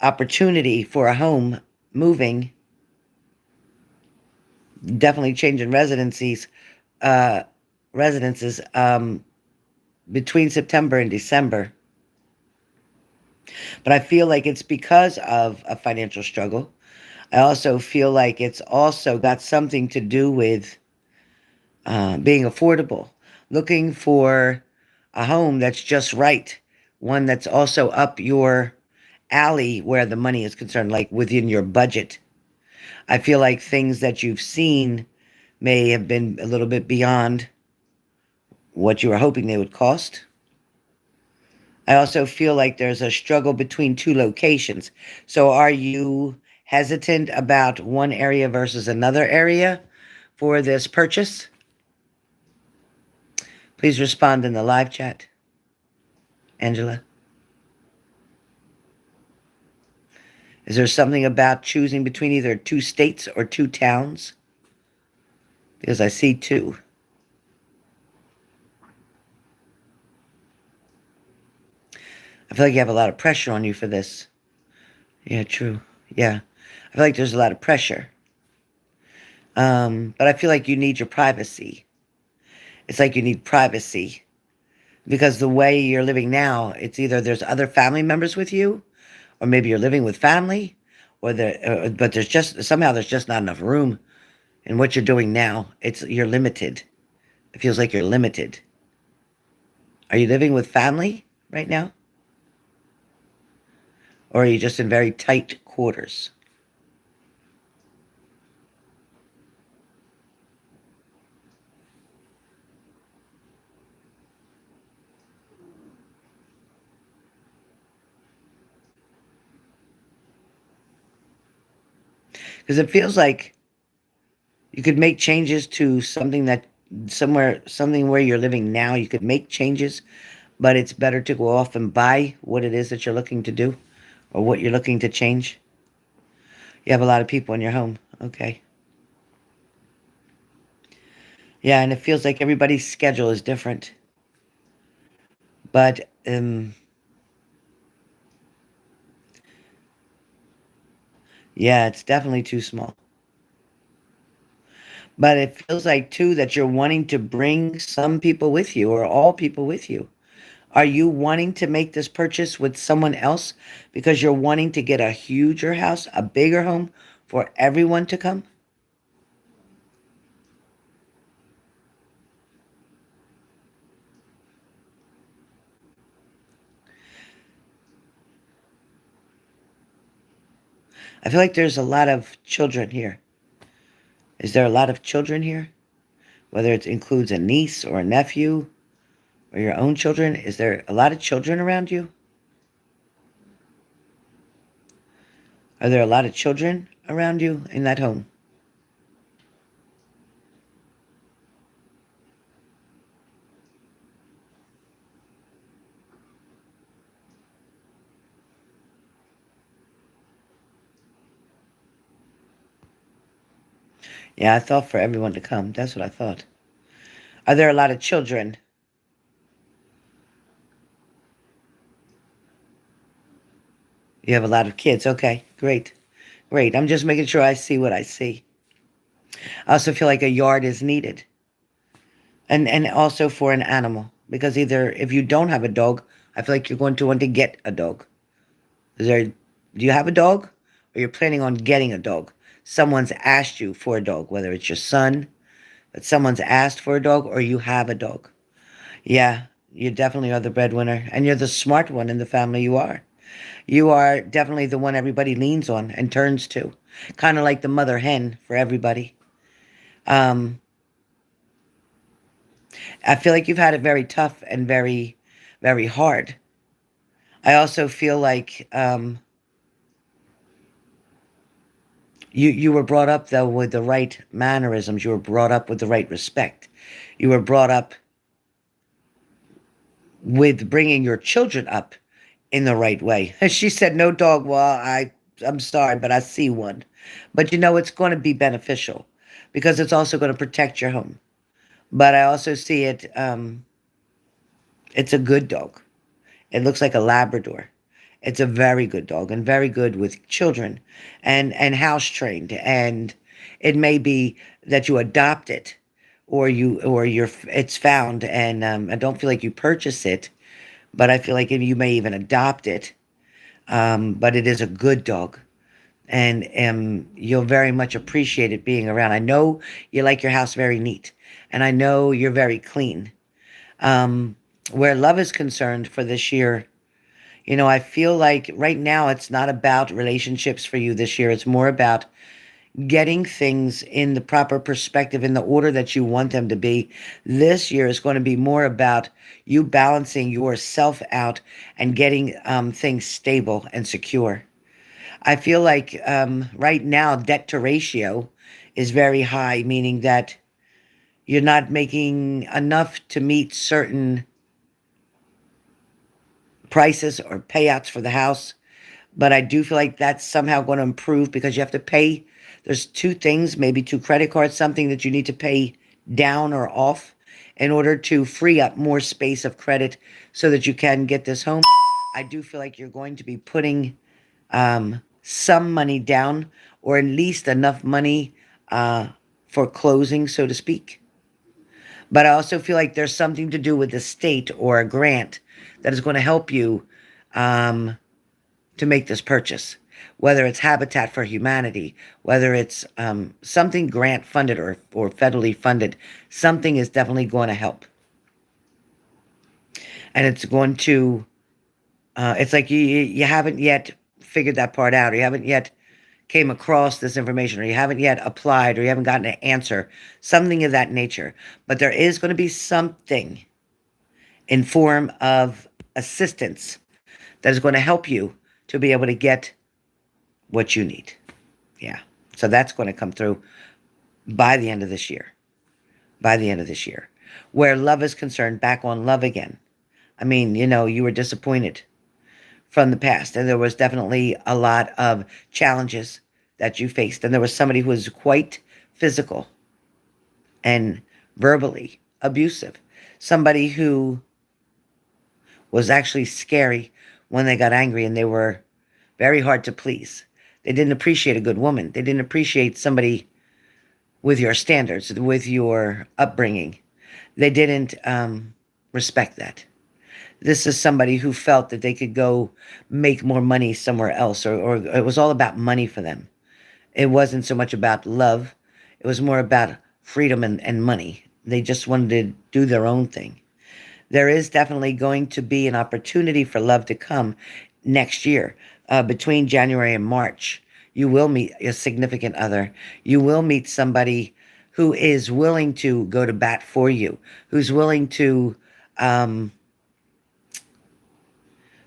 opportunity for a home moving, definitely changing residences, between September and December. But I feel like it's because of a financial struggle. I also feel like it's also got something to do with being affordable, looking for a home that's just right one that's also up your alley where the money is concerned, like within your budget. I feel like things that you've seen may have been a little bit beyond what you were hoping they would cost. I also feel like there's a struggle between two locations. So are you hesitant about one area versus another area for this purchase? Please respond in the live chat, Angela. Is there something about choosing between either two states or two towns? Because I see two. I feel like you have a lot of pressure on you for this. Yeah, true. Yeah. I feel like there's a lot of pressure. But I feel like you need your privacy. It's like you need privacy. Because the way you're living now, it's either there's other family members with you, or maybe you're living with family, but there's just somehow there's just not enough room in what you're doing now. You're limited. It feels like you're limited. Are you living with family right now? Or are you just in very tight quarters? Because it feels like you could make changes to something where you're living now. You could make changes, but it's better to go off and buy what it is that you're looking to do or what you're looking to change. You have a lot of people in your home. Okay. Yeah, and it feels like everybody's schedule is different. But yeah, it's definitely too small. But it feels like too that you're wanting to bring some people with you or all people with you. Are you wanting to make this purchase with someone else because you're wanting to get a huger house, a bigger home for everyone to come? I feel like there's a lot of children here. Is there a lot of children here? Whether it includes a niece or a nephew or your own children, is there a lot of children around you? Are there a lot of children around you in that home? Yeah, I thought for everyone to come. That's what I thought. Are there a lot of children? You have a lot of kids. Okay, great. Great. I'm just making sure I see what I see. I also feel like a yard is needed. And also for an animal. Because either if you don't have a dog, I feel like you're going to want to get a dog. Do you have a dog? Or you're planning on getting a dog? Someone's asked you for a dog, whether it's your son, but someone's asked for a dog, or you have a dog. Yeah, you definitely are the breadwinner. And you're the smart one in the family you are. You are definitely the one everybody leans on and turns to. Kind of like the mother hen for everybody. Um, I feel like you've had it very tough and very, very hard. I also feel like you were brought up though with the right mannerisms. You were brought up with the right respect. You were brought up with bringing your children up in the right way. She said, "No dog." Well, I'm sorry, but I see one. But you know, it's going to be beneficial because it's also going to protect your home. But I also see it. It's a good dog. It looks like a Labrador. It's a very good dog and very good with children and house trained. And it may be that you adopt it or you're it's found and I don't feel like you purchase it, but I feel like you may even adopt it. But it is a good dog. And you'll very much appreciate it being around. I know you like your house very neat, and I know you're very clean. Um, where love is concerned for this year, I feel like right now it's not about relationships for you this year. It's more about getting things in the proper perspective, in the order that you want them to be. This year is going to be more about you balancing yourself out and getting things stable and secure. I feel like right now, debt to ratio is very high, meaning that you're not making enough to meet certain prices or payouts for the house. But I do feel like that's somehow going to improve because you have to pay. There's two things, maybe two credit cards, something that you need to pay down or off in order to free up more space of credit so that you can get this home. I do feel like you're going to be putting some money down, or at least enough money for closing, so to speak. But I also feel like there's something to do with the state or a grant that is going to help you um, to make this purchase, whether it's Habitat for Humanity, whether it's something grant funded or federally funded. Something is definitely going to help. And it's going to, it's like you haven't yet figured that part out, or you haven't yet came across this information, or you haven't yet applied, or you haven't gotten an answer, something of that nature. But there is going to be something in form of assistance that is going to help you to be able to get what you need. Yeah. So that's going to come through by the end of this year. By the end of this year. Where love is concerned, back on love again. I mean, you were disappointed from the past, and there was definitely a lot of challenges that you faced. And there was somebody who was quite physical and verbally abusive. Somebody who was actually scary when they got angry, and they were very hard to please. They didn't appreciate a good woman. They didn't appreciate somebody with your standards, with your upbringing. They didn't respect that. This is somebody who felt that they could go make more money somewhere else, or it was all about money for them. It wasn't so much about love. It was more about freedom and money. They just wanted to do their own thing. There is definitely going to be an opportunity for love to come next year, between January and March. You will meet a significant other. You will meet somebody who is willing to go to bat for you, who's willing to um,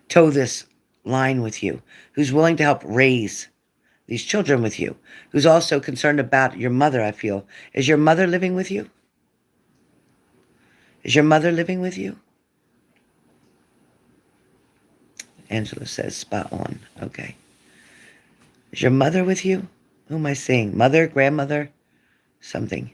toe this line with you, who's willing to help raise these children with you, who's also concerned about your mother, I feel. Is your mother living with you? Is your mother living with you? Angela says, spot on. Okay. Is your mother with you? Who am I seeing? Mother, grandmother, something.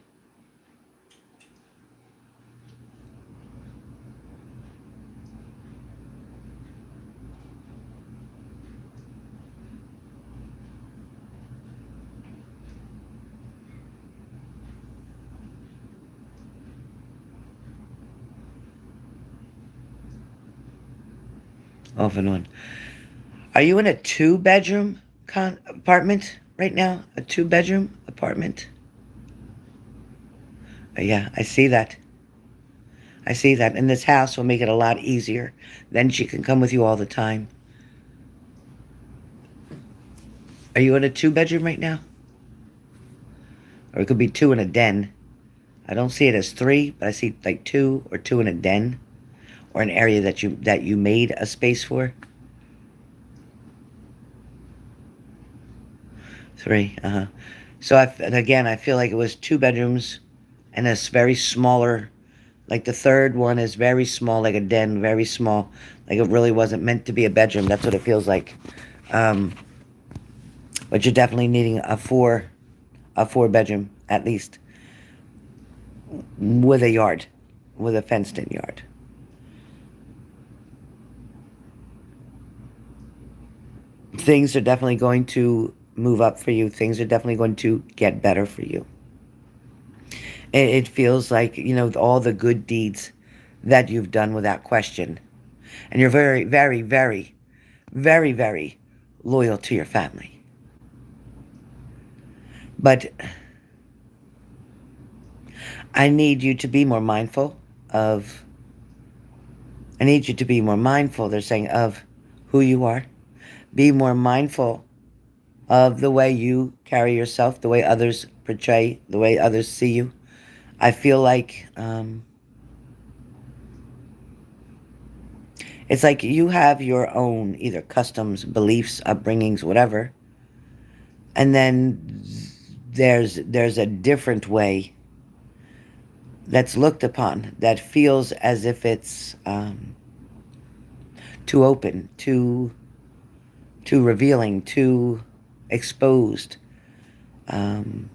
Off and on. Are you in a two-bedroom apartment right now? A two-bedroom apartment? Yeah, I see that. I see that. And this house will make it a lot easier. Then she can come with you all the time. Are you in a two-bedroom right now? Or it could be two in a den. I don't see it as three, but I see like two, or two in a den, or an area that you made a space for. Three. Uh-huh. So again, I feel like it was two bedrooms and a very smaller. Like the third one is very small, like a den, very small. Like it really wasn't meant to be a bedroom. That's what it feels like. Um, but you're definitely needing a four bedroom at least, with a yard, with a fenced in yard. Things are definitely going to move up for you. Things are definitely going to get better for you. It feels like, all the good deeds that you've done without question. And you're very, very, very, very, very loyal to your family. But I need you to be more mindful of, I need you to be more mindful, they're saying, of who you are. Be more mindful of the way you carry yourself, the way others portray, the way others see you. I feel like it's like you have your own either customs, beliefs, upbringings, whatever, and then there's a different way that's looked upon that feels as if it's too open, too revealing, too exposed. Um,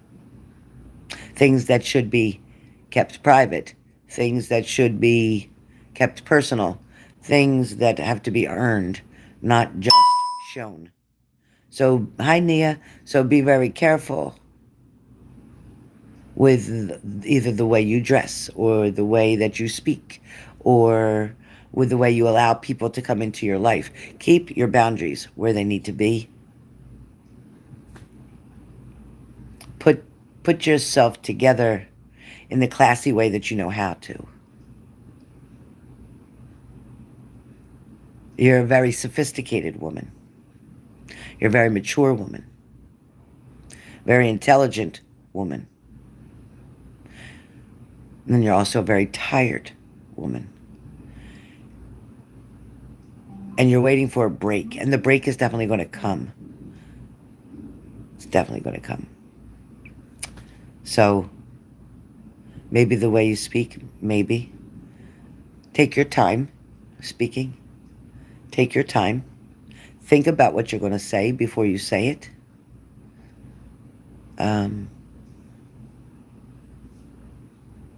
Things that should be kept private, things that should be kept personal, things that have to be earned, not just shown. So, hi Nia. So be very careful with either the way you dress or the way that you speak or with the way you allow people to come into your life. Keep your boundaries where they need to be. Put put yourself together in the classy way that you know how to. You're a very sophisticated woman. You're a very mature woman. Very intelligent woman. And then you're also a very tired woman. And you're waiting for a break. And the break is definitely going to come. It's definitely going to come. So maybe the way you speak, maybe. Take your time speaking. Take your time. Think about what you're going to say before you say it. Um,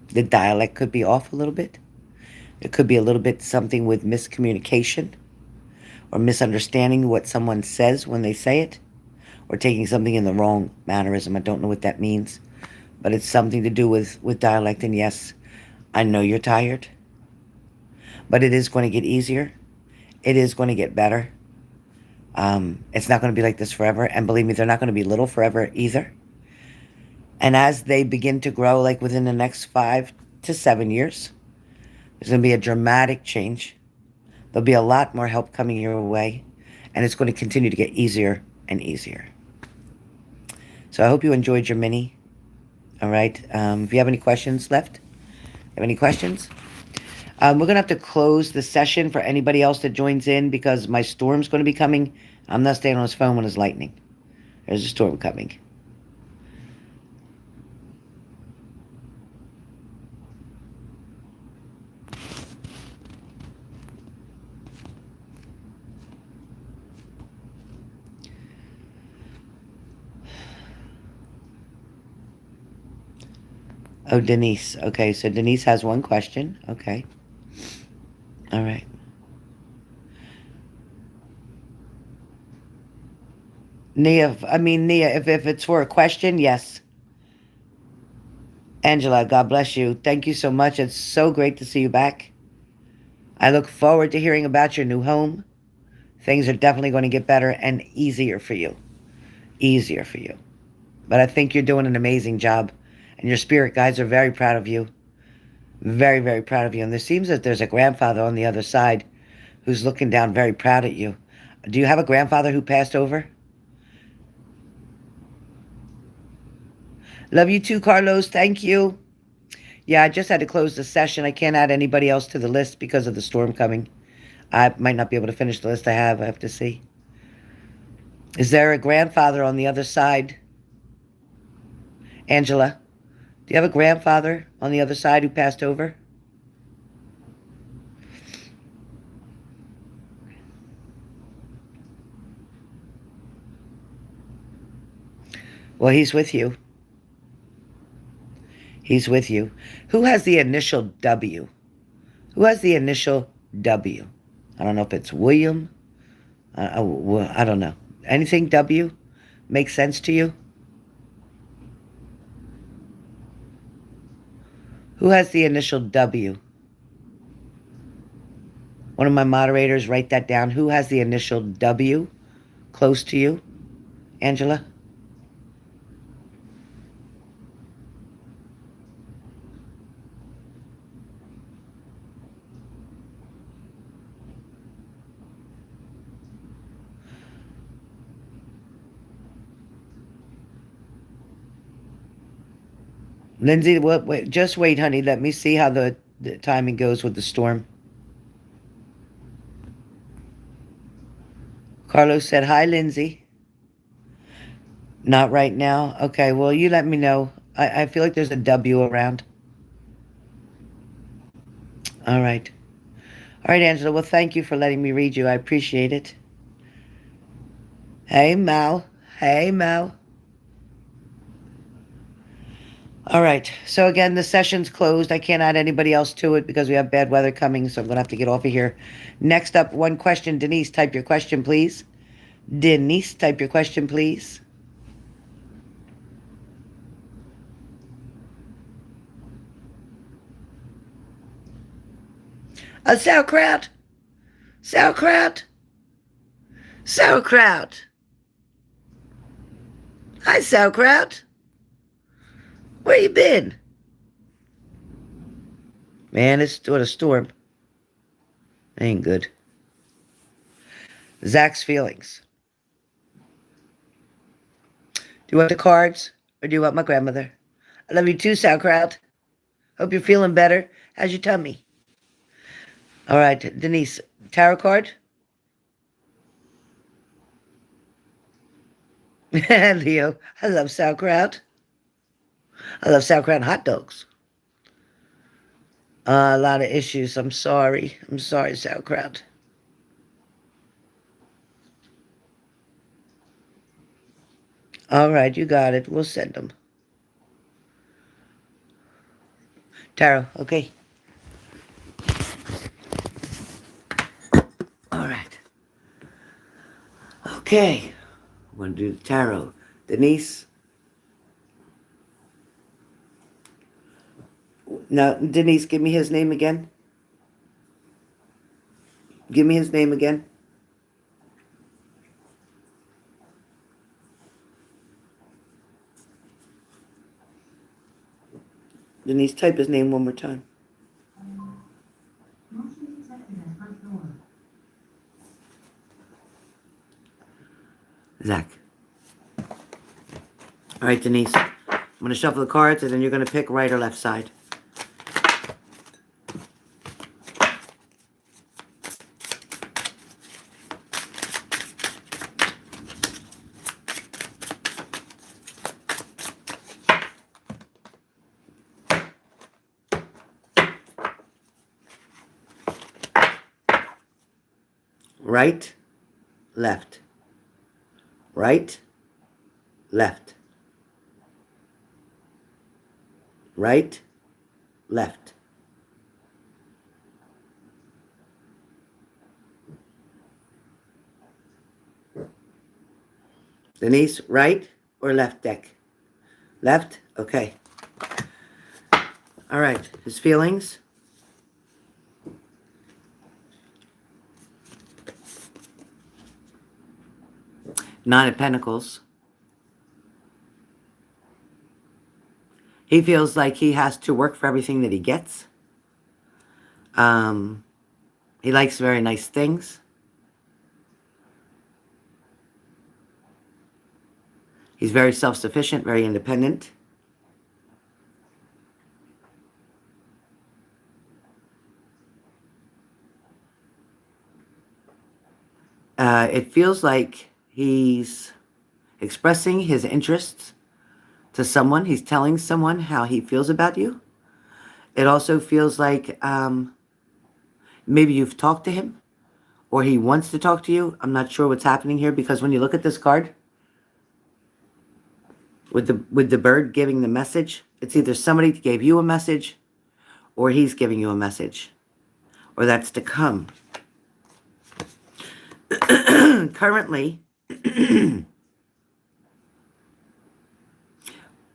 the dialect could be off a little bit. It could be a little bit something with miscommunication or misunderstanding what someone says when they say it, or taking something in the wrong mannerism. I don't know what that means, but it's something to do with dialect. And yes, I know you're tired, but it is going to get easier. It is going to get better. It's not going to be like this forever. And believe me, they're not going to be little forever either. And as they begin to grow, like within the next 5 to 7 years, there's going to be a dramatic change. There'll be a lot more help coming your way, and it's going to continue to get easier and easier. So I hope you enjoyed your mini. All right. If you have any questions left, have any questions? We're going to have to close the session for anybody else that joins in because my storm's going to be coming. I'm not staying on his phone when it's lightning. There's a storm coming. Oh, Denise. Okay, so Denise has one question. Okay. All right. Nia, if it's for a question, yes. Angela, God bless you. Thank you so much. It's so great to see you back. I look forward to hearing about your new home. Things are definitely going to get better and easier for you. Easier for you. But I think you're doing an amazing job. And your spirit guides are very proud of you. Very, very proud of you. And there seems that there's a grandfather on the other side who's looking down very proud at you. Do you have a grandfather who passed over? Love you too, Carlos. Thank you. Yeah, I just had to close the session. I can't add anybody else to the list because of the storm coming. I might not be able to finish the list I have. I have to see. Is there a grandfather on the other side? Angela, do you have a grandfather on the other side who passed over? Well, he's with you. He's with you. Who has the initial W? Who has the initial W? I don't know if it's William. I don't know. Anything W makes sense to you? Who has the initial W? One of my moderators, write that down. Who has the initial W close to you? Angela? Lindsay, what? Wait, just wait, honey. Let me see how the timing goes with the storm. Carlos said, hi, Lindsay. Not right now. Okay, well, you let me know. I feel like there's a W around. All right. All right, Angela. Well, thank you for letting me read you. I appreciate it. Hey, Mal. Hey, Mal. All right. So again, the session's closed. I can't add anybody else to it because we have bad weather coming, so I'm going to have to get off of here. Next up, one question. Denise, type your question, please. Denise, type your question, please. A sauerkraut. Sauerkraut. Sauerkraut. Hi, sauerkraut. Where you been? Man, it's doing a storm. Ain't good. Zach's feelings. Do you want the cards or do you want my grandmother? I love you too, sauerkraut. Hope you're feeling better. How's your tummy? All right, Denise, tarot card? Leo, I love sauerkraut. I love sauerkraut and hot dogs. A lot of issues. I'm sorry. I'm sorry, sauerkraut. All right, you got it. We'll send them. Tarot, okay. All right. Okay. I'm going to do the tarot. Denise. Now, Denise, give me his name again. Give me his name again. Denise, type his name one more time. Zach. All right, Denise. I'm going to shuffle the cards, and then you're going to pick right or left side. Right, left. Right, left. Right, left. Denise, right or left deck? Left? Okay. All right. His feelings? Nine of Pentacles. He feels like he has to work for everything that he gets. He likes very nice things. He's very self-sufficient, very independent. It feels like he's expressing his interests to someone. He's telling someone how he feels about you. It also feels like maybe you've talked to him or he wants to talk to you. I'm not sure what's happening here because when you look at this card with the bird giving the message, it's either somebody gave you a message or he's giving you a message, or that's to come.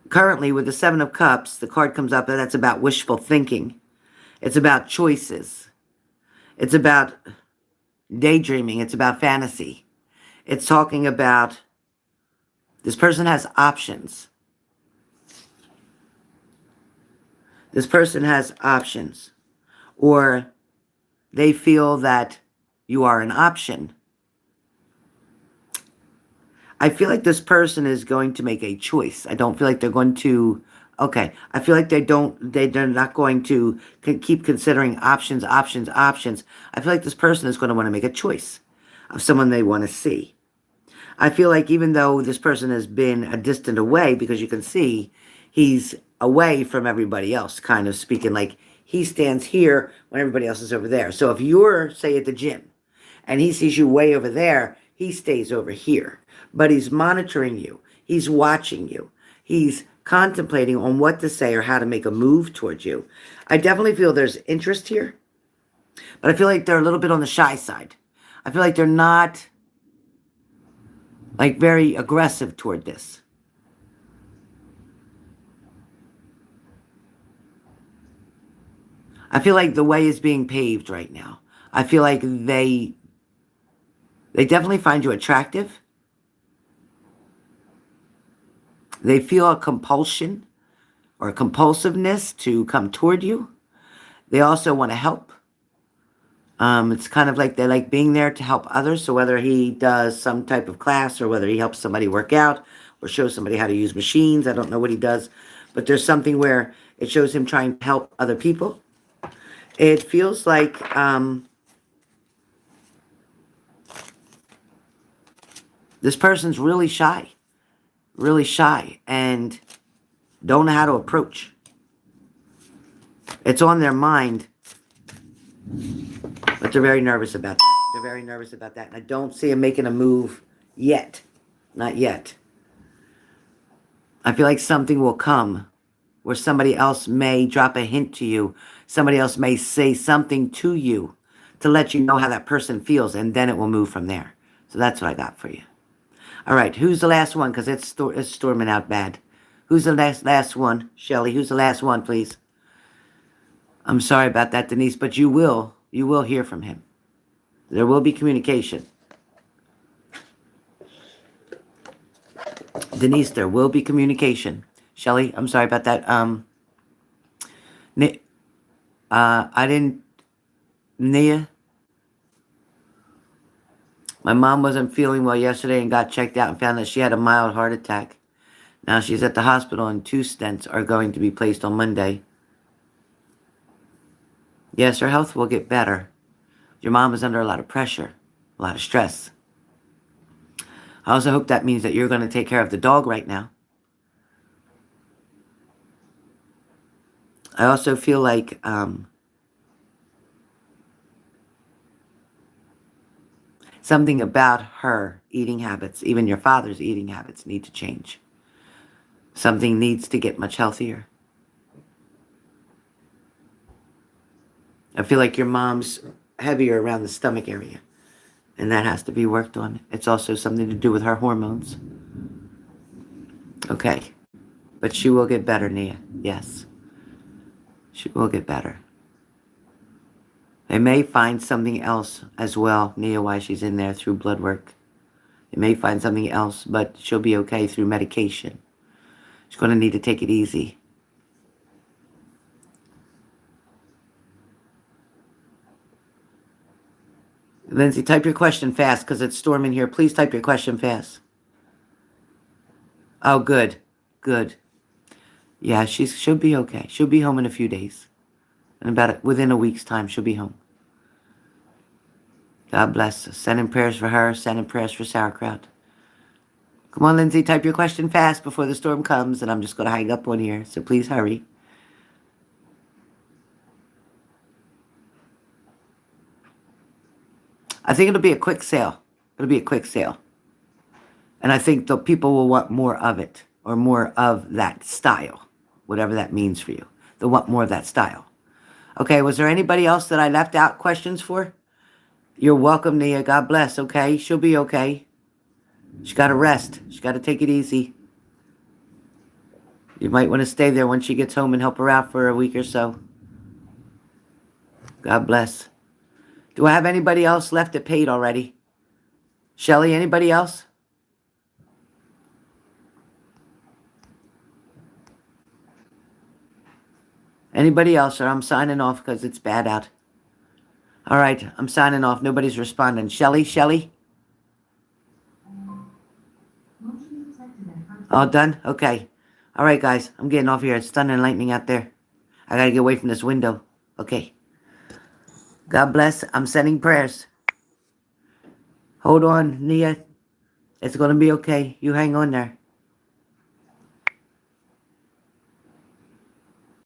Currently, with the Seven of Cups, the card comes up and that's about wishful thinking. It's about choices. It's about daydreaming. It's about fantasy. It's talking about this person has options. This person has options. Or they feel that you are an option. I feel like this person is going to make a choice. I don't feel like they're going to Okay, I feel like they're not going to keep considering options, options, options. I feel like this person is going to want to make a choice of someone they want to see. I feel like even though this person has been a distant away, because you can see he's away from everybody else, kind of speaking like he stands here when everybody else is over there. So if you're, say, at the gym and he sees you way over there, he stays over here. But he's monitoring you, he's watching you, he's contemplating on what to say or how to make a move towards you. I definitely feel there's interest here, but I feel like they're a little bit on the shy side. I feel like they're not like very aggressive toward this. I feel like the way is being paved right now. I feel like they definitely find you attractive. They feel a compulsion or a compulsiveness to come toward you. They also want to help. It's kind of like they like being there to help others. So whether he does some type of class or whether he helps somebody work out or shows somebody how to use machines, I don't know what he does, but there's something where it shows him trying to help other people. It feels like this person's really shy, and don't know how to approach. It's on their mind, but they're very nervous about that. They're very nervous about that. And I don't see him making a move yet. Not yet. I feel like something will come where somebody else may drop a hint to you. Somebody else may say something to you to let you know how that person feels, and then it will move from there. So that's what I got for you. All right, who's the last one? Because it's storming out bad. Who's the last one? Shelly, who's the last one, please? I'm sorry about that, Denise, but you will hear from him. There will be communication. Denise, there will be communication. Shelly, I'm sorry about that. Nia, my mom wasn't feeling well yesterday and got checked out and found that she had a mild heart attack. Now she's at the hospital and 2 stents are going to be placed on Monday. Yes, her health will get better. Your mom is under a lot of pressure, a lot of stress. I also hope that means that you're going to take care of the dog right now. I also feel like something about her eating habits, even your father's eating habits, need to change. Something needs to get much healthier. I feel like your mom's heavier around the stomach area, and that has to be worked on. It's also something to do with her hormones. Okay. But she will get better, Nia. Yes. She will get better. They may find something else as well, Nia, while she's in there through blood work. They may find something else, but she'll be okay through medication. She's going to need to take it easy. Lindsay, type your question fast because it's storming here. Please type your question fast. Oh, good. Good. Yeah, she'll be okay. She'll be home in a few days. And within a week's time, she'll be home. God bless. Sending prayers for her. Sending prayers for sauerkraut. Come on, Lindsay, type your question fast before the storm comes, and I'm just going to hang up on here. So please hurry. I think it'll be a quick sale. It'll be a quick sale. And I think the people will want more of it, or more of that style, whatever that means for you. They'll want more of that style. Okay, was there anybody else that I left out questions for? You're welcome, Nia. God bless, okay? She'll be okay. She's got to rest. She's got to take it easy. You might want to stay there when she gets home and help her out for a week or so. God bless. Do I have anybody else left that paid already? Shelly, anybody else? Anybody else, or I'm signing off because it's bad out. All right, I'm signing off. Nobody's responding. Shelly? All done? Okay. All right, guys. I'm getting off here. It's thunder and lightning out there. I gotta get away from this window. Okay. God bless. I'm sending prayers. Hold on, Nia. It's gonna be okay. You hang on there.